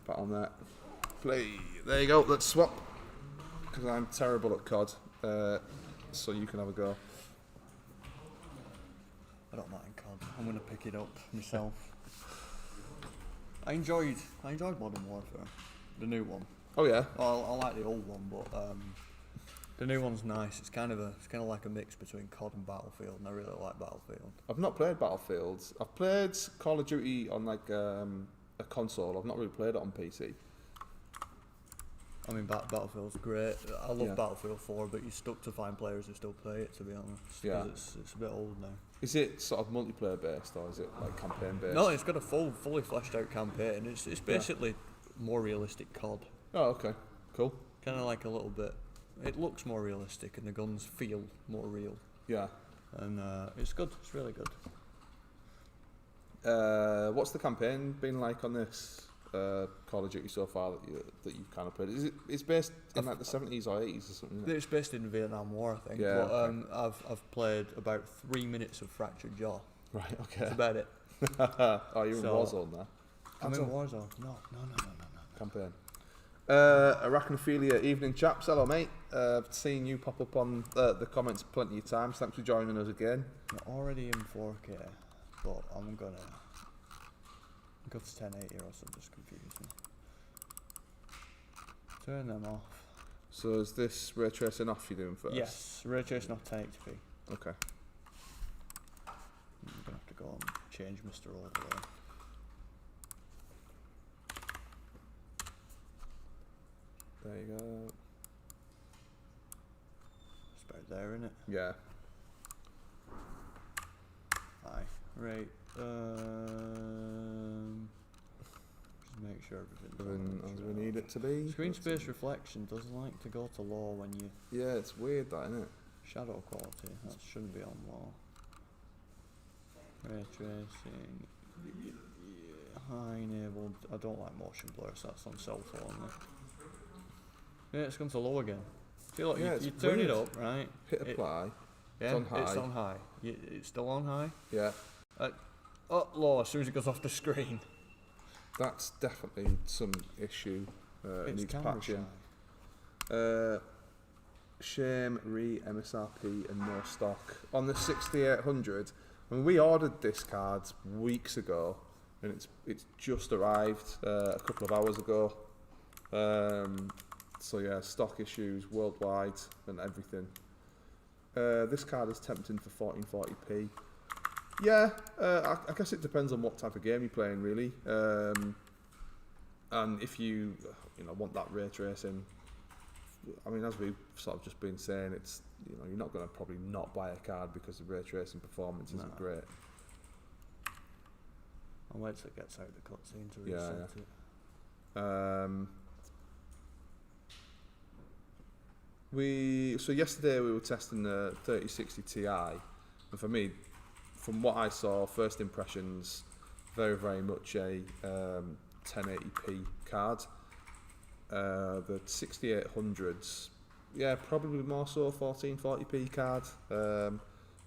Back on that. Play. There you go. Let's swap. Because I'm terrible at COD. So you can have a go. I don't mind COD. I'm gonna pick it up myself. I enjoyed Modern Warfare, the new one. Oh yeah. Well, I like the old one, but the new one's nice. It's kind of like a mix between COD and Battlefield, and I really like Battlefield. I've not played Battlefield. I've played Call of Duty on like a console. I've not really played it on PC. I mean, Battlefield's great. I love Yeah. Battlefield 4, but you're stuck to find players who still play it, to be honest. 'Cause Yeah. It's a bit old now. Is it sort of multiplayer based or is it like campaign based? No, it's got a fully fleshed out campaign. It's basically more realistic COD. Oh, okay. Cool. Kind of like a little bit. It looks more realistic, and the guns feel more real. Yeah. And it's good. It's really good. What's the campaign been like on this Call of Duty so far that you've kind of played? It's based in like the 70s or 80s or something? Isn't it? It's based in the Vietnam War, I think. Yeah, But okay. I've played about 3 minutes of Fractured Jaw. Right. Okay. That's about it. Oh, you're in So- Warzone now. I'm in Warzone. No. Campaign. Arachnophilia evening chaps. Hello, mate. I've seen you pop up on the comments plenty of times. Thanks for joining us again. I'm already in 4K, but I'm gonna go to 1080 or else I'm just confused me. Turn them off. So is this ray tracing off you're doing first? Yes, ray tracing off 1080p. Okay. I'm gonna have to go and change Mr. Overlay. There you go. It's about there, innit? Yeah. Aye. Right. Just make sure everything's As we need it to be. Screen space reflection doesn't like to go to low when you Yeah, it's weird that, isn't it? shadow quality. That shouldn't be on low. Ray tracing. High enabled. I don't like motion blur, so that's on self only. Yeah, it's gone to low again. Feel like Yeah, you it's turn it weird. up, right? Hit apply. Yeah, on high. it's on high. It's still on high. Yeah. Low as soon as it goes off the screen. That's definitely some issue. It's Needs camera patching. shy. Shame, MSRP and no stock. On the 6800, I mean, we ordered this card weeks ago and it's just arrived a couple of hours ago. So yeah, stock issues worldwide and everything. This card is tempting for 1440p. Yeah, I guess it depends on what type of game you're playing, really. And if you want that ray tracing, I mean, as we've sort of just been saying, it's you're not going to probably not buy a card because the ray tracing performance isn't great. I'll wait till it gets out of the cutscene to Yeah, reset yeah. it. So yesterday we were testing the 3060 Ti, and for me, from what I saw, first impressions, very very much a 1080p card. The 6800s, yeah, probably more so 1440p card,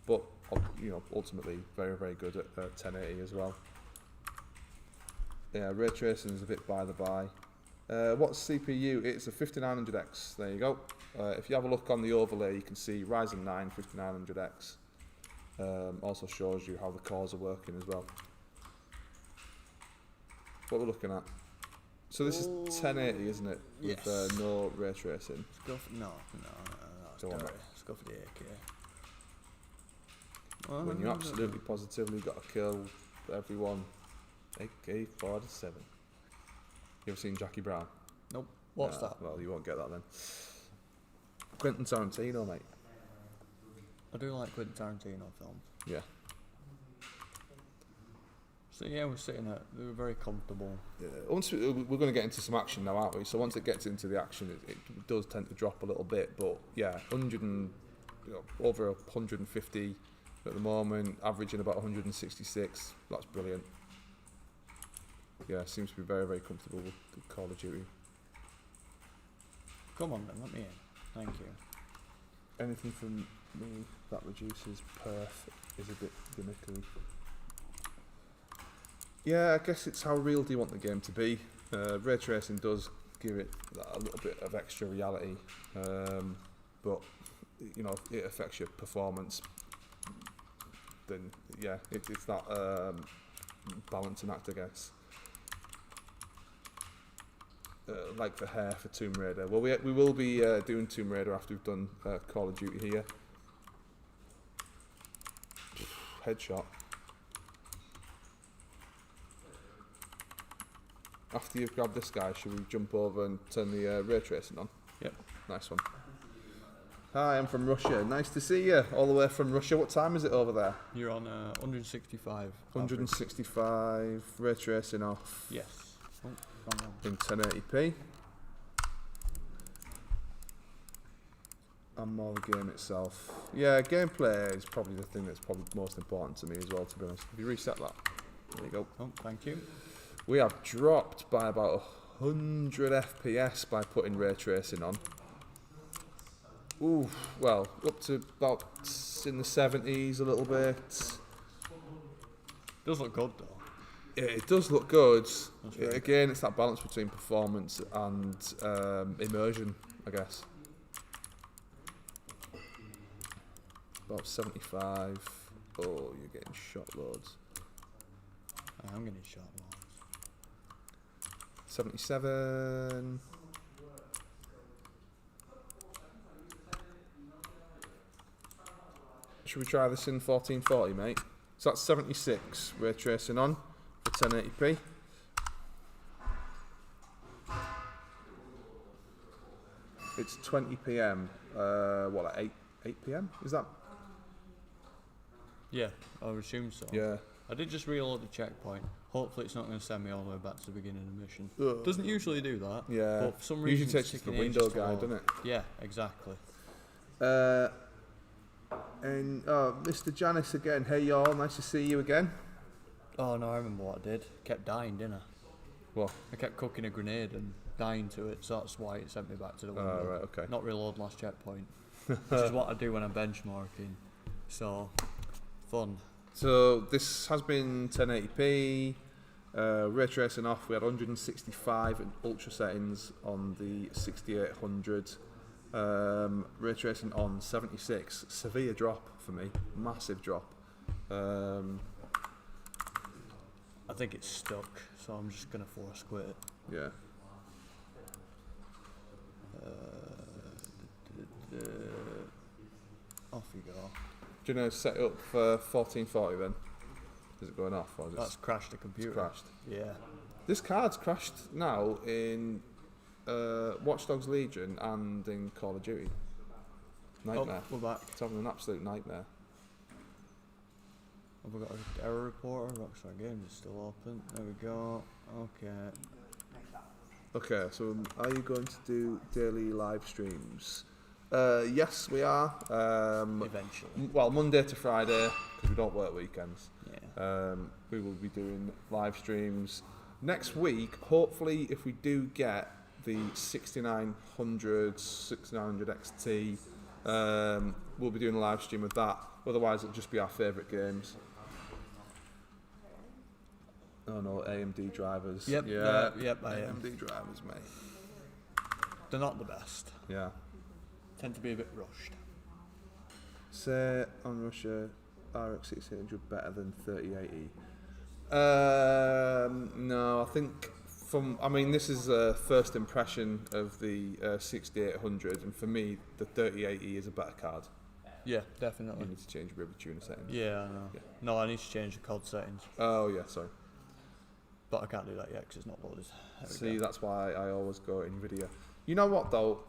but ultimately very very good at 1080 as well. Yeah, ray tracing is a bit by the by. What's CPU? It's a 5900X. There you go. If you have a look on the overlay, you can see Ryzen 9 5900X. Also shows you how the cores are working as well. What we're looking at. So this is 1080, isn't it? With Yes. no ray tracing. Let's go for, no, it's Don't want dirty. that. Let's go for the AK. When you absolutely positively got to kill everyone. AK-47. You ever seen Jackie Brown? Nope. What's that? Well, you won't get that then. Quentin Tarantino, mate. I do like Quentin Tarantino films. Yeah. So yeah, we're sitting at. They were very comfortable. Yeah. Once we're going to get into some action now, aren't we? So once it gets into the action, it does tend to drop a little bit. But yeah, over 150 at the moment, averaging about 166. That's brilliant. Yeah, seems to be very, very comfortable with Call of Duty. Come on then, let me in. Thank you. Anything from me that reduces perf is a bit gimmicky. Yeah, I guess it's how real do you want the game to be. Ray tracing does give it a little bit of extra reality, but it affects your performance. Then yeah, it's that balancing act, I guess. Like the hair for Tomb Raider. Well, we will be doing Tomb Raider after we've done Call of Duty here. Headshot. After you've grabbed this guy, should we jump over and turn the ray tracing on? Yep. Nice one. Hi, I'm from Russia. Nice to see you. All the way from Russia. What time is it over there? You're on 165. 165. Ray tracing off. Yes. Oh, wrong one. In 1080p. And more the game itself. Yeah, gameplay is probably the thing that's probably most important to me as well, to be honest. If you reset that, there you go. Oh, thank you. We have dropped by about 100 FPS by putting ray tracing on. Ooh, well, up to about in the 70s a little bit. Does look good though. Yeah, it does look good. Right. Again, it's that balance between performance and immersion, I guess. About 75. Oh, you're getting shot loads. I am getting shot loads. 77. Should we try this in 1440, mate? So that's 76 ray tracing on for 1080p. It's 20 PM. What, like 8 PM? Is that? Yeah, I would assume so. Yeah. I did just reload the checkpoint. Hopefully it's not going to send me all the way back to the beginning of the mission. Ugh. Doesn't usually do that. Yeah. But for some reason Usually takes you to the window guide, doesn't it? Yeah, exactly. And Mr. Janice again. Hey y'all, nice to see you again. Oh no, I remember what I did. Kept dying, didn't I? What? I kept cooking a grenade and dying to it, so that's why it sent me back to the window. Oh, right, okay. Not reload last checkpoint. Which is what I do when I'm benchmarking. So, fun. So this has been 1080p. Ray tracing off. We had 165 in ultra settings on the 6800. Ray tracing on 76. Severe drop for me. Massive drop. I think it's stuck, so I'm just gonna force quit it. Yeah. Off you go. Do you know set it up for 1440 then? Is it going off or is it That's crashed the computer. crashed? Yeah. This card's crashed now in Watch Dogs Legion and in Call of Duty. Nightmare. Oh, we're back. It's having an absolute nightmare. Have we got an error reporter? Rockstar Games is still open. There we go. Okay. Okay, so are you going to do daily live streams? Yes, we are. Eventually. Well, Monday to Friday, because we don't work weekends. Yeah. We will be doing live streams. Next week, hopefully, if we do get the 6900 XT, we'll be doing a live stream of that. Otherwise, it'll just be our favourite games. Oh no, AMD drivers. Yep, Yeah. yep, I am. AMD drivers, mate. They're not the best. Yeah. Tend to be a bit rushed. Say on Russia, RX 6800 better than 3080. No, I think this is a first impression of the 6800, and for me, the 3080 is a better card. Yeah, You definitely. need to change your river tuner settings. Yeah, I know. Yeah. No, I need to change the COD settings. Oh yeah, sorry. but I can't do that yet because it's not loaded. See, that's why I always go NVIDIA. You know what though?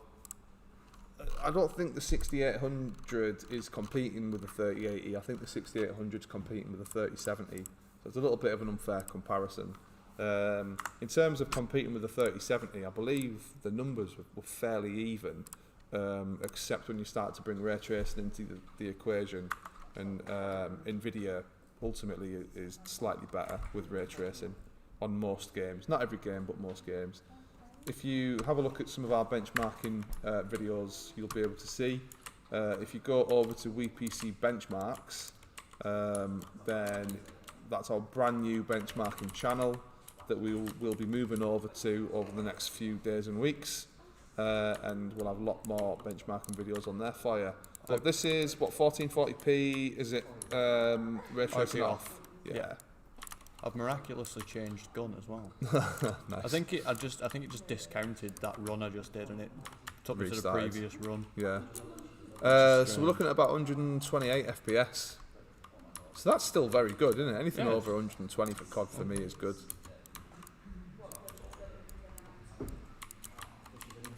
I don't think the 6800 is competing with the 3080. I think the 6800 is competing with the 3070. So it's a little bit of an unfair comparison. In terms of competing with the 3070, I believe the numbers were fairly even, except when you start to bring ray tracing into the equation, and NVIDIA ultimately is slightly better with ray tracing on most games. Not every game, but most games. If you have a look at some of our benchmarking videos, you'll be able to see. If you go over to WePC Benchmarks, then that's our brand new benchmarking channel that we'll be moving over to over the next few days and weeks, and we'll have a lot more benchmarking videos on there for you. But this is what, 1440p? Is it ray tracing off? Yeah. I've miraculously changed gun as well. Nice. I think it just discounted that run I just did and it took me to the previous run. Yeah. So we're looking at about 128 FPS. So that's still very good, isn't it? Anything over 120 for COD for me is good.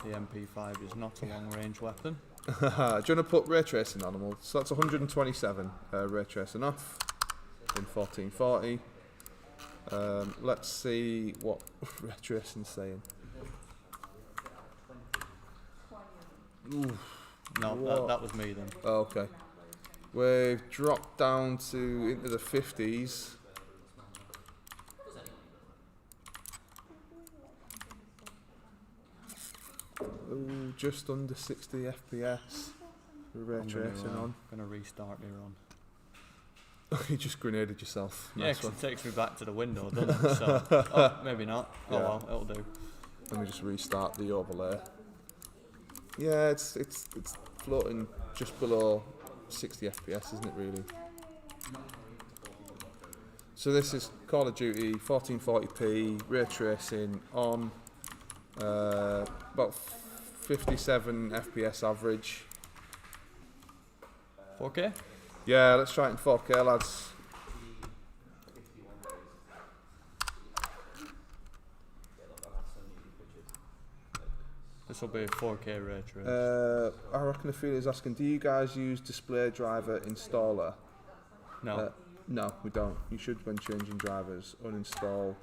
The MP5 is not a long-range weapon. Do you want to put ray tracing on? So that's 127 ray tracing off in 1440. Let's see what ray tracing's saying. No, that was me then. Oh, okay. We've dropped down to into the 50s. Ooh, just under 60 FPS. Ray tracing on. I'm gonna restart my run. You just grenaded yourself. Yeah, Nice 'cause one. it takes me back to the window, doesn't it? So, maybe not. Oh Yeah. well, it'll do. Let me just restart the overlay. Yeah, it's floating just below 60 FPS, isn't it really? So this is Call of Duty 1440p, ray tracing on, about 57 FPS average. 4K? Yeah, let's try it in 4K, lads. This will be a 4K ray trace. I reckon Ophelia's asking, do you guys use display driver installer? No. No, we don't. You should, when changing drivers, uninstall.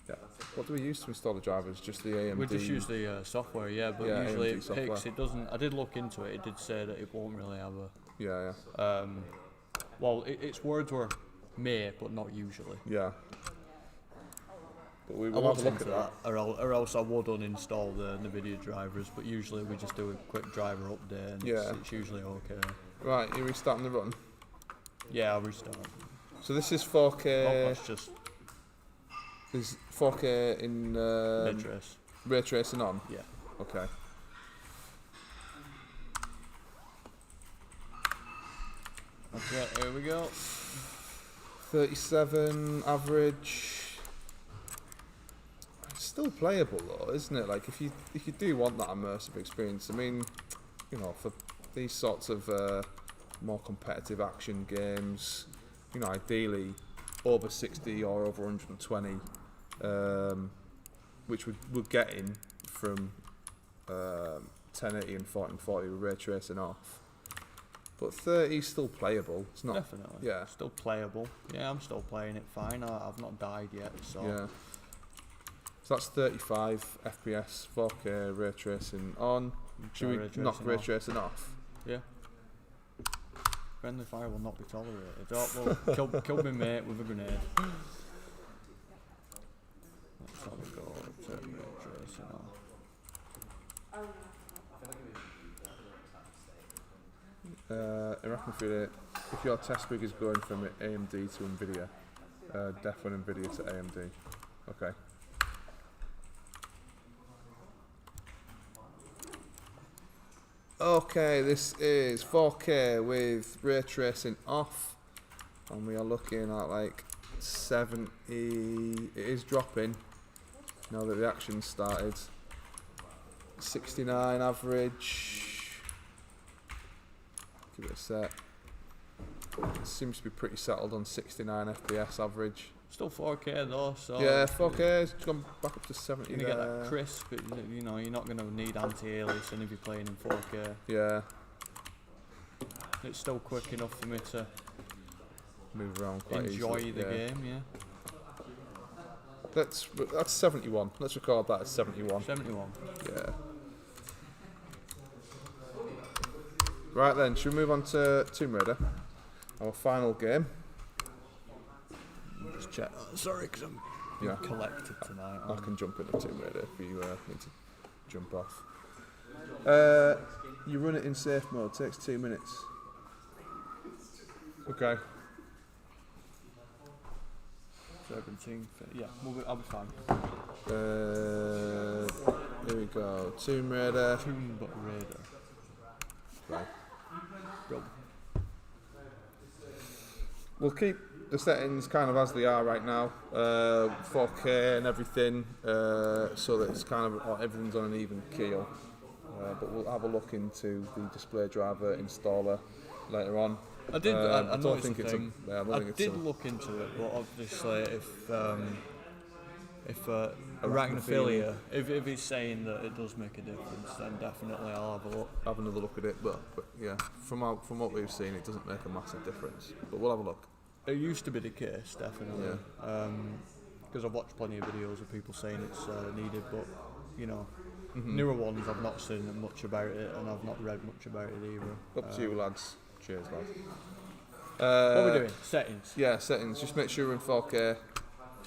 Yeah. What do we use to install the drivers? Just the AMD? We just use the software, yeah, but Yeah, usually AMD it software. picks, it doesn't, I did look into it, it did say that it won't really have a, Yeah. well, its words were may, but not usually. Yeah. But we I will have looked a look into at that. or else I would uninstall the NVIDIA drivers, but usually we just do a quick driver update and it's usually okay. Right, you're restarting the run. Yeah, I'll restart. So this is 4K. Oh, that's just Is 4K in ray trace. ray tracing on? Yeah. Okay. Okay, here we go. 37 average. It's still playable though, isn't it? Like if you do want that immersive experience, I mean, you know, for these sorts of more competitive action games, you know, ideally over 60 or over 120, which we're getting from 1080 and 1440 with ray tracing off. But 30 is still playable. It's not. Definitely. Yeah. Still playable. Yeah, I'm still playing it fine. I've not died yet, so. Yeah. So that's 35 FPS, 4K ray tracing on. Should we knock ray tracing off? Yeah. Friendly fire will not be tolerated. Oh, well, killed my mate with a grenade. Let's have a go at ray tracing off. If your test rig is going from AMD to NVIDIA, definitely NVIDIA to AMD. Okay. Okay, this is 4K with ray tracing off, and we are looking at like 70. It is dropping now that the action started. 69 average. Give it a set. It seems to be pretty settled on 69 FPS average. Still 4K though, so Yeah, 4K. It's gone back up to 70. you're gonna get there. that crisp. You know, you're not gonna need anti-aliasing if you're playing in 4K. Yeah. It's still quick enough for me to Move around quite enjoy easily. the game. Yeah. That's 71. Let's record that as 71. 71. Yeah. Right then, should we move on to Tomb Raider? Our final game. Just check. Sorry, because I'm Yeah. collected tonight. I can jump into Tomb Raider if you need to jump off. You run it in safe mode, takes 2 minutes. Okay. 17. Yeah, I'll be fine. Here we go. Tomb Raider. Tomb Raider. Right. Bro. We'll keep the settings kind of as they are right now, 4K and everything, so that it's kind of everything's on an even keel. But we'll have a look into the display driver installer later on. I did. I don't think it's thing. a. Yeah, I don't I think it's did a, look into it, but obviously, if Arachnophilia. arachnophilia, if he's saying that it does make a difference, then definitely I'll have a look. have another look at it. But yeah, from what we've seen, it doesn't make a massive difference. But we'll have a look. It used to be the case, definitely. Because I've watched plenty of videos of people saying it's needed, but you know, newer ones I've not seen much about it, and I've not read much about it either. Up to you, lads. Cheers, lads. What are we doing? Settings. Yeah, settings. Just make sure we're in 4K.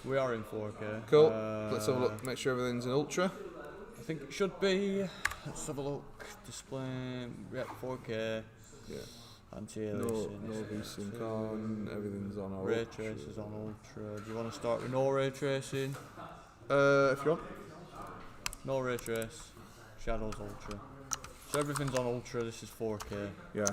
We are in 4K. Cool. Let's have a look. Make sure everything's in ultra. I think it should be. Let's have a look. Display. Yep, 4K. Yeah. Anti-aliasing. No VSync on. Everything's on. Ray Ultra. tracers on ultra. Do you want to start with no ray tracing? If you want. No ray trace. Shadows ultra. So everything's on ultra. This is 4K. Yeah.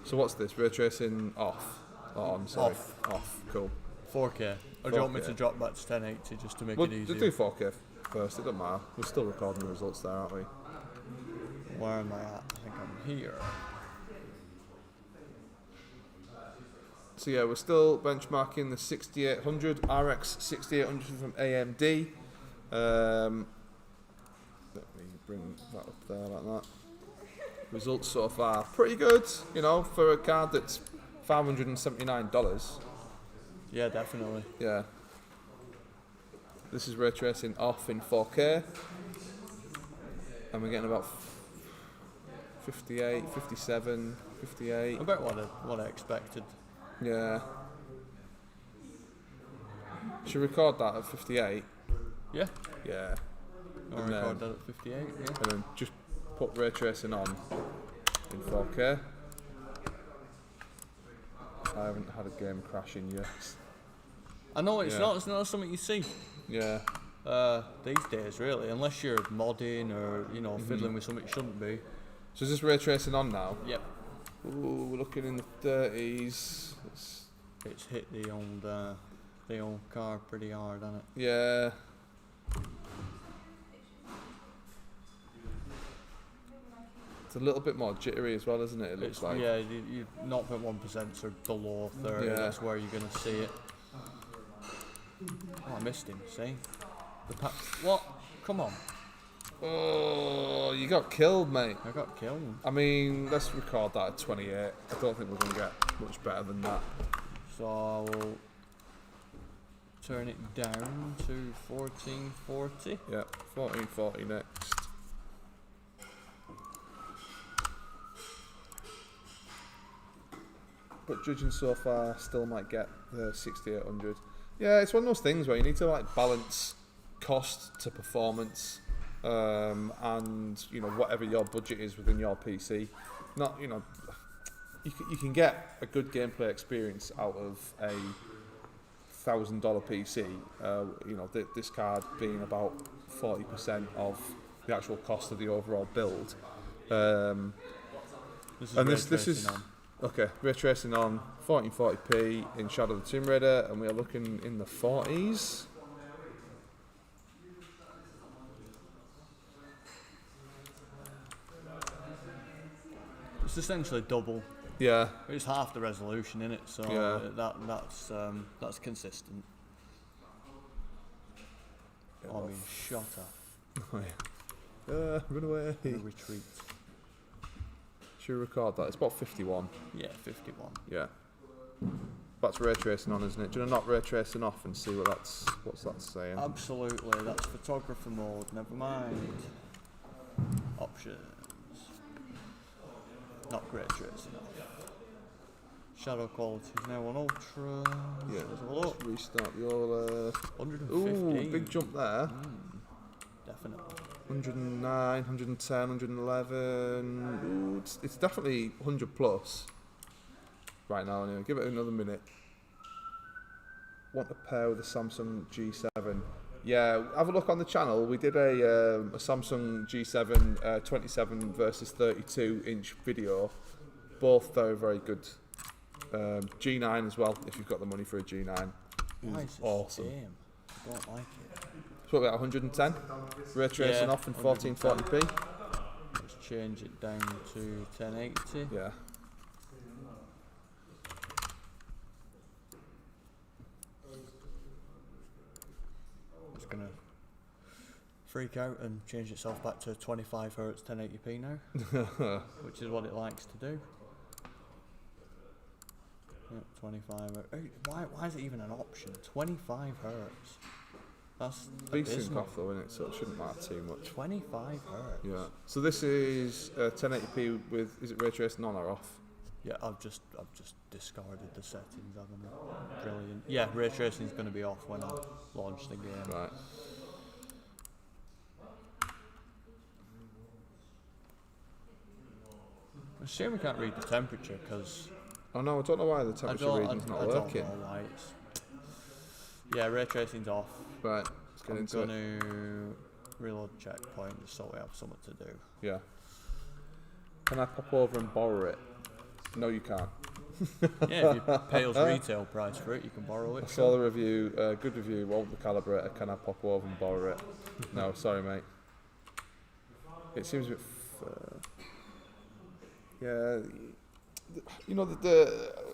So what's this? Ray tracing off. Oh, I'm sorry. Off. Cool. 4K. Or do you want me 4K. to drop back to 1080 just to make We'll it do easier? 4K first. It doesn't matter. We're still recording the results there, aren't we? Where am I at? I think I'm here. So yeah, we're still benchmarking the 6800 RX 6800 from AMD. Let me bring that up there like that. Results so far pretty good, you know, for a card that's $579. Yeah, definitely. Yeah. This is ray tracing off in 4K. And we're getting about 58, 57, 58. About what I expected. Yeah. Should record that at 58? Yeah. Yeah. I'll And record then- that at 58. Yeah. And then just put ray tracing on in 4K. I haven't had a game crashing yet. I know it's Yeah. not. It's not something you see Yeah. these days, really, unless you're modding or fiddling with something you shouldn't be. So is this ray tracing on now? Yep. Ooh, we're looking in the 30s. It's hit the old car pretty hard, hasn't it? Yeah. It's a little bit more jittery as well, isn't it? It looks like. Yeah, you 0.1% are below 30. Yeah. That's where you're gonna see it. Oh, I missed him. See? What? Come on! Oh, you got killed, mate. I got killed. I mean, let's record that at 28. I don't think we're going to get much better than that. So I will turn it down to 1440. Yeah, 1440 next. But judging so far, still might get the 6800. Yeah, it's one of those things where you need to like balance cost to performance, and whatever your budget is within your PC. Not you can get a good gameplay experience out of a $1,000 PC. This card being about 40% of the actual cost of the overall build. This is on. okay. Ray tracing on 1440p in Shadow of the Tomb Raider, and we are looking in the 40s. It's essentially double Yeah. It's half the resolution in it, so that's consistent. Oh, I'm being shot at. Run away. A retreat. Should we record that? It's about 51. Yeah, 51. Yeah. That's ray tracing on, isn't it? Do you want to knock ray tracing off and see what's that saying? Absolutely, that's photographer mode. Never mind. Options. Not ray tracing off. Shadow quality is now on ultra. Yeah. Let's have a look. Restart the all. 115. Ooh, big jump there. Definitely. 109, 110, 111. Ooh, it's definitely 100 plus right now. Anyway, give it another minute. Want to pair with the Samsung G7? Yeah, have a look on the channel. We did a Samsung G7 27 versus 32 inch video. Both very, very good. G9 as well, if you've got the money for a G9. Why is this awesome. Game? I don't like it. So what, about 110? Ray tracing off in 1440p? Let's change it down to 1080. Yeah. It's gonna freak out and change itself back to 25 Hz 1080p now, which is what it likes to do. Yep, 25 Hz. Why is it even an option? 25 Hz. That's Decent off though, isn't it? So it shouldn't matter too much. 25 Hz. Yeah. So this is 1080p with, is it ray tracing on or off? Yeah, I've just discarded the settings, haven't I? Brilliant. Yeah, ray tracing is going to be off when I launch the game. Right. It's a shame we can't read the temperature because Oh no, I don't know why the temperature reading's not working. I don't know why it's... Yeah, ray tracing's off. Right, let's get into I'm it. going to reload checkpoint just so we have something to do. Yeah. Can I pop over and borrow it? No, you can't. Yeah, if you pay us retail price for it, you can borrow it. I saw the review, good review, want the calibrator, can I pop over and borrow it? No, sorry mate. It seems a bit... yeah, you know,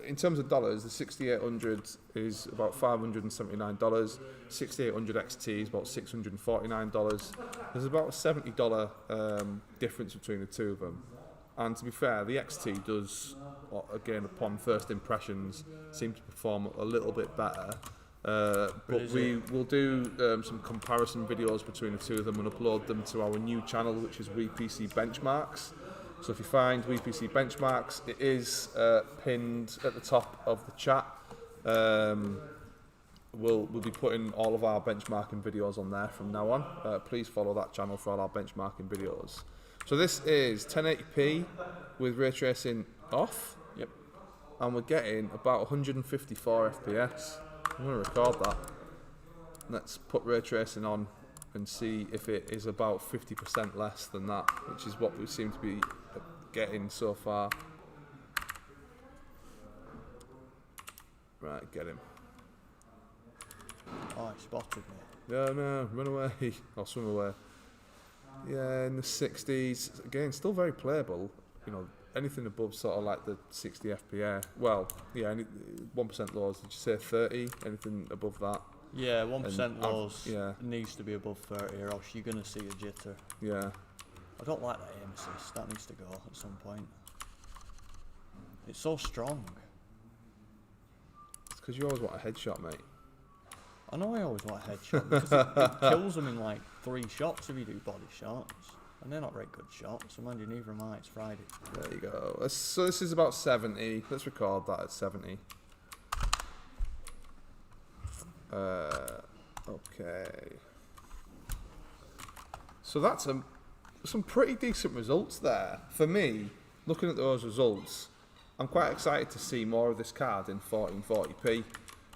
in terms of dollars, the 6800 is about $579. 6800 XT is about $649. There's about a $70 difference between the two of them. And to be fair, the XT does, again, upon first impressions, seem to perform a little bit better. But we will do some comparison videos between the two of them and upload them to our new channel, which is WePC Benchmarks. So if you find WePC Benchmarks, it is pinned at the top of the chat. We'll be putting all of our benchmarking videos on there from now on. Please follow that channel for all our benchmarking videos. So this is 1080p with ray tracing off. Yep. And we're getting about 154 FPS. I'm going to record that. Let's put ray tracing on and see if it is about 50% less than that, which is what we seem to be getting so far. Right, get him. Oh, he spotted me. No, run away. Or swim away. Yeah, in the 60s. Again, still very playable. You know, anything above sort of like the 60 FPS. Well, yeah, 1% lows. Did you say 30? Anything above that? Yeah, 1% lows yeah. needs to be above 30 or else you're going to see a jitter. Yeah. I don't like that aim assist. That needs to go at some point. It's so strong. It's because you always want a headshot, mate. I know I always want a headshot because it kills them in like 3 shots if you do body shots. And they're not very good shots. So mind you, neither am I. It's Friday. There you go. So this is about 70. Let's record that at 70. Okay. So that's some pretty decent results there. For me, looking at those results, I'm quite excited to see more of this card in 1440p. You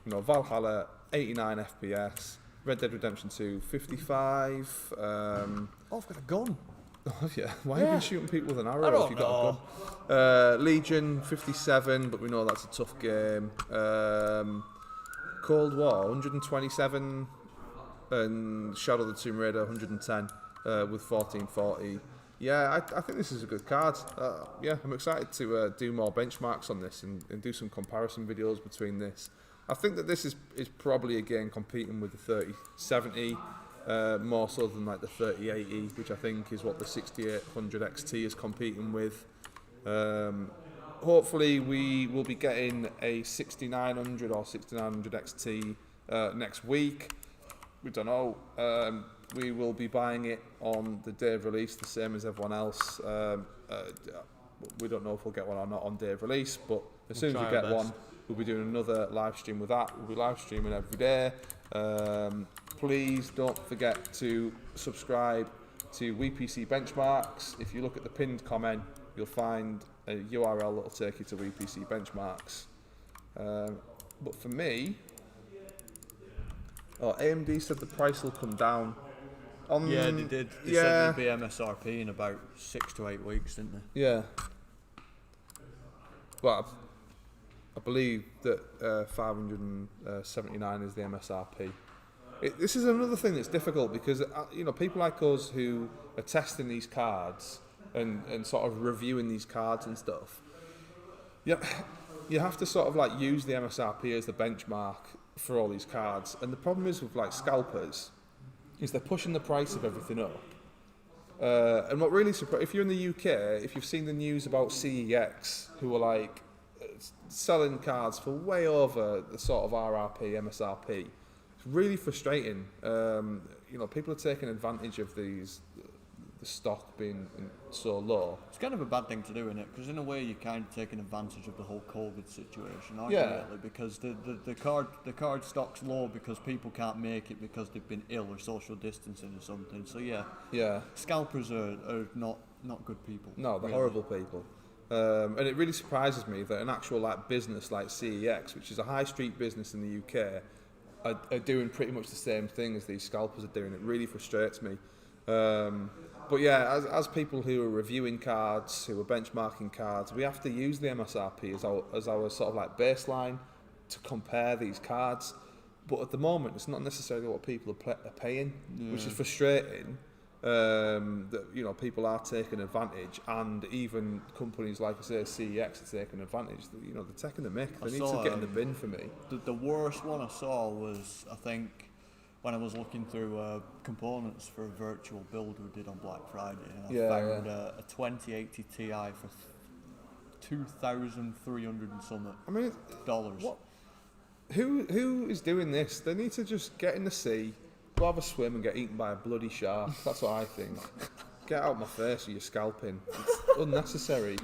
know, Valhalla, 89 FPS. Red Dead Redemption 2, 55. Oh, I've got a gun. Oh, have you? Why have you been shooting people with an arrow I don't if you've got a gun? Legion, 57, but we know that's a tough game. Cold War, 127, and Shadow of the Tomb Raider, 110 with 1440. Yeah, I think this is a good card. Yeah, I'm excited to do more benchmarks on this and do some comparison videos between this. I think that this is probably again competing with the 3070 more so than like the 3080, which I think is what the 6800 XT is competing with. Hopefully we will be getting a 6900 or 6900 XT next week. We don't know. We will be buying it on the day of release, the same as everyone else. We don't know if we'll get one or not on day of release, but as soon as we get one, we'll be doing another live stream with that. We'll be live streaming every day. Please don't forget to subscribe to WePC Benchmarks. If you look at the pinned comment, you'll find a URL that will take you to WePC Benchmarks. But for me, AMD said the price will come down. Yeah, they did. They said it'd be MSRP in about 6 to 8 weeks, didn't they? Yeah. Well, I believe that 579 is the MSRP. This is another thing that's difficult because people like us who are testing these cards and sort of reviewing these cards and stuff. You have to sort of like use the MSRP as the benchmark for all these cards, and the problem is with like scalpers is they're pushing the price of everything up. And what really surprised, if you're in the UK, if you've seen the news about CEX, who are like selling cards for way over the sort of RRP, MSRP, it's really frustrating. People are taking advantage of the stock being so low. It's kind of a bad thing to do, isn't it? Because in a way you're kind of taking advantage of the whole COVID situation, aren't you, really? Because the card stock's low because people can't make it because they've been ill or social distancing or something. So yeah. Scalpers are not good people. No, they're really horrible people. And it really surprises me that an actual like business like CEX, which is a high street business in the UK, are doing pretty much the same thing as these scalpers are doing. It really frustrates me. But yeah, as people who are reviewing cards, who are benchmarking cards, we have to use the MSRP as our sort of like baseline to compare these cards. But at the moment, it's not necessarily what people are paying, which is frustrating. That people are taking advantage, and even companies like I say CEX are taking advantage. They're taking the mick. They need to get in the bin for me. The worst one I saw was, I think, when I was looking through components for a virtual build we did on Black Friday, and I found a 2080 Ti for $2,300 and something. I mean, dollars. What? Who is doing this? They need to just get in the sea, go have a swim, and get eaten by a bloody shark. That's what I think. Get out of my face with your scalping. It's unnecessary.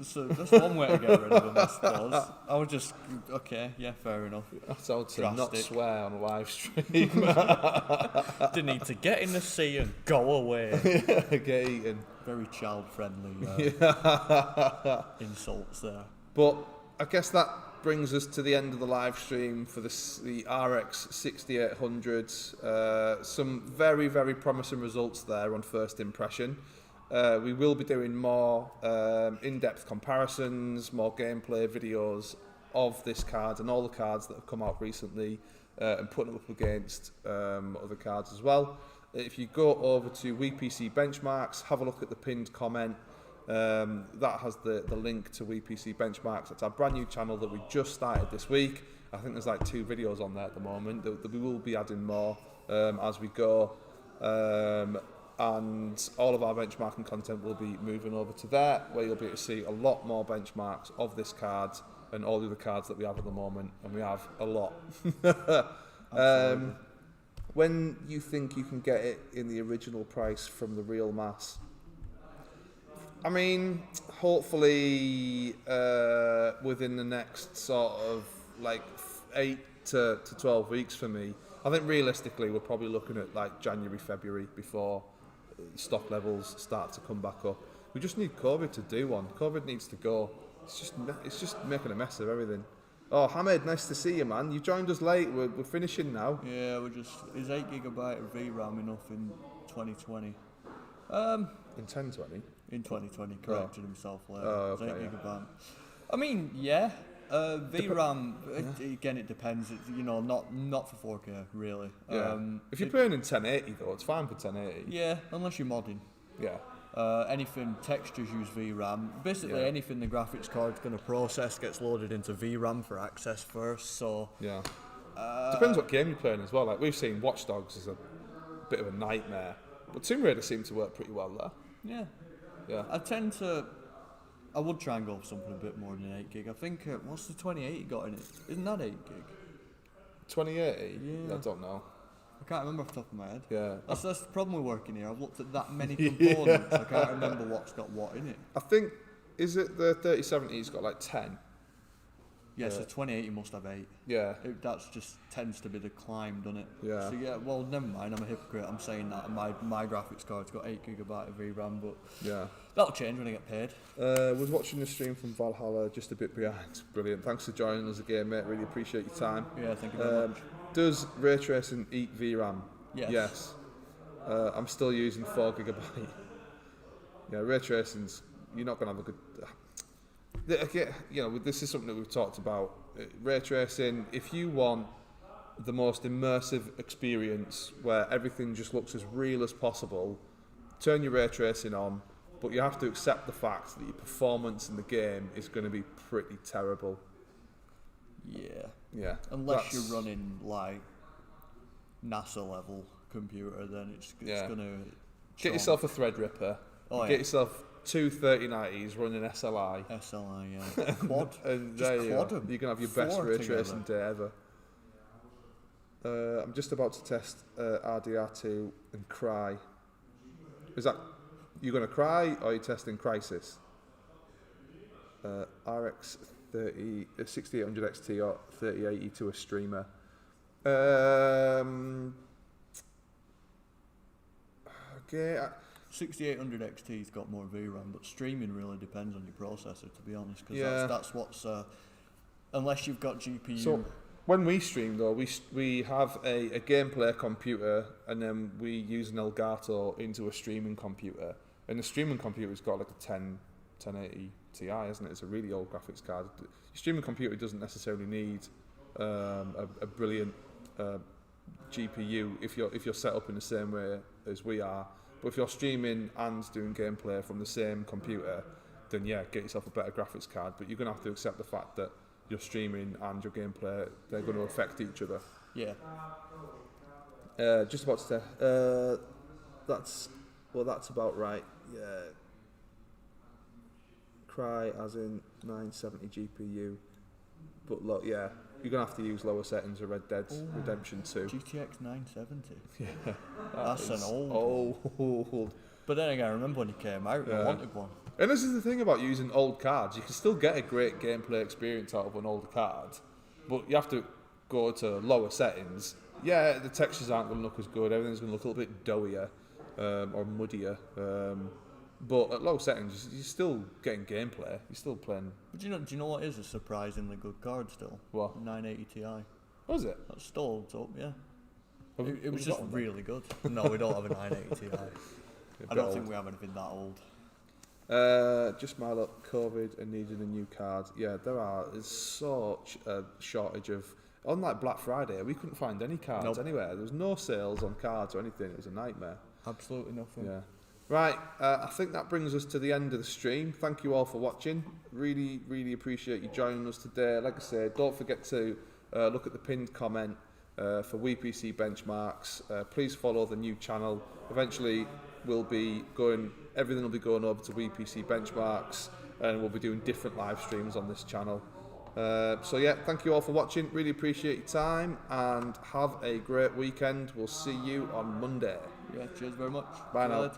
So that's one way to get rid of them, I suppose. I was just, okay, yeah, fair enough. That's how to Drastic. not swear on a live stream. They need to get in the sea and go away. Get eaten. Very child-friendly insults there. But I guess that brings us to the end of the live stream for the RX 6800. Some very, very promising results there on first impression. We will be doing more in-depth comparisons, more gameplay videos of this card and all the cards that have come out recently, and putting them up against other cards as well. If you go over to WePC Benchmarks, have a look at the pinned comment. That has the link to WePC Benchmarks. It's our brand new channel that we just started this week. I think there's like 2 videos on there at the moment. We will be adding more as we go. And all of our benchmarking content will be moving over to there, where you'll be able to see a lot more benchmarks of this card and all the other cards that we have at the moment, and we have a lot. When you think you can get it in the original price from the real mass? I mean, hopefully within the next sort of like 8 to 12 weeks for me. I think realistically we're probably looking at like January, February before stock levels start to come back up. We just need COVID to do one. COVID needs to go. It's just making a mess of everything. Oh, Hamid, nice to see you, man. You joined us late. We're finishing now. Yeah, is 8GB of VRAM enough in 2020? In 1020? In 2020, corrected himself later. Oh, okay, 8GB. I mean, yeah. VRAM, again, it depends. It's, not for 4K, really. Yeah. If you're playing in 1080, though, it's fine for 1080. Yeah, unless you're modding. Yeah. Anything textures use VRAM. Basically, Yeah. anything the graphics card's going to process gets loaded into VRAM for access first. So Yeah. Depends what game you're playing as well. Like we've seen Watch Dogs is a bit of a nightmare, but Tomb Raider seemed to work pretty well there. yeah, Yeah. I would try and go for something a bit more than 8 gig. I think what's the 2080 got in it? Isn't that 8 gig? 2080? Yeah. I don't know. I can't remember off the top of my head. Yeah. That's the problem with working here. I've looked at that many components. I can't remember what's got what in it. I think, is it the 3070's got like 10? Yeah, so 2080 must have 8. Yeah. That's just tends to be the climb, doesn't it? Yeah. So yeah, well, never mind. I'm a hypocrite. I'm saying that my graphics card's got 8 gigabyte of VRAM, but Yeah. that'll change when I get paid. Was watching the stream from Valhalla, just a bit behind. Brilliant. Thanks for joining us again, mate. Really appreciate your time. Yeah, thank you very much. Does ray tracing eat VRAM? Yes. I'm still using 4 gigabyte. Yeah, ray tracing's, you're not gonna have a good. This is something that we've talked about. Ray tracing, if you want the most immersive experience where everything just looks as real as possible, turn your ray tracing on, but you have to accept the fact that your performance in the game is going to be pretty terrible. Yeah. Yeah. Unless you're running like NASA level computer, then it's Yeah. gonna Get yourself a Threadripper. Oh, Get yourself two 3090s running SLI. SLI, yeah. Quad. And Just there you quad go. 'em. You're going to have your best 4 ray together. tracing day ever. I'm just about to test RDR2 and Cry. Is that, you going to Cry or are you testing Crysis? RX 6800 XT or 3080 to a streamer. Okay. 6800 XT's got more VRAM, but streaming really depends on your processor, to be honest, because Yeah. that's what's unless you've got GPU. So when we stream though, we have a gameplay computer and then we use an Elgato into a streaming computer. And the streaming computer's got like a 1080 Ti, isn't it? It's a really old graphics card. Your streaming computer doesn't necessarily need a brilliant GPU if you're set up in the same way as we are. But if you're streaming and doing gameplay from the same computer, then yeah, get yourself a better graphics card. But you're going to have to accept the fact that your streaming and your gameplay, they're going to affect each other. Yeah. Just about to say, that's about right. Yeah. Cry as in 970 GPU. But look, yeah, you're going to have to use lower settings of Red Dead Redemption 2. GTX 970. Yeah. That's an is old old. But then again, I remember when it came out, I Yeah. wanted one. And this is the thing about using old cards. You can still get a great gameplay experience out of an old card, but you have to go to lower settings. Yeah, the textures aren't going to look as good. Everything's going to look a little bit doughier or muddier. But at low settings, you're still getting gameplay. You're still playing. But do you know what is a surprisingly good card still? What? 980 Ti. What is it? That still holds up, yeah. Have It have was you just got one? really good. No, we don't have a 980 Ti. I don't think we have anything that old. Just my luck, COVID and needed a new card. Yeah, there's such a shortage of. On like Black Friday, we couldn't find any cards Nope. anywhere. There was no sales on cards or anything. It was a nightmare. Absolutely nothing. Yeah. Right, I think that brings us to the end of the stream. Thank you all for watching. Really, really appreciate you joining us today. Like I said, don't forget to look at the pinned comment for WePC benchmarks. Please follow the new channel. Eventually, everything will be going over to WePC benchmarks, and we'll be doing different live streams on this channel. So yeah, thank you all for watching. Really appreciate your time, and have a great weekend. We'll see you on Monday. Yeah, cheers very much. Bye See you now. later.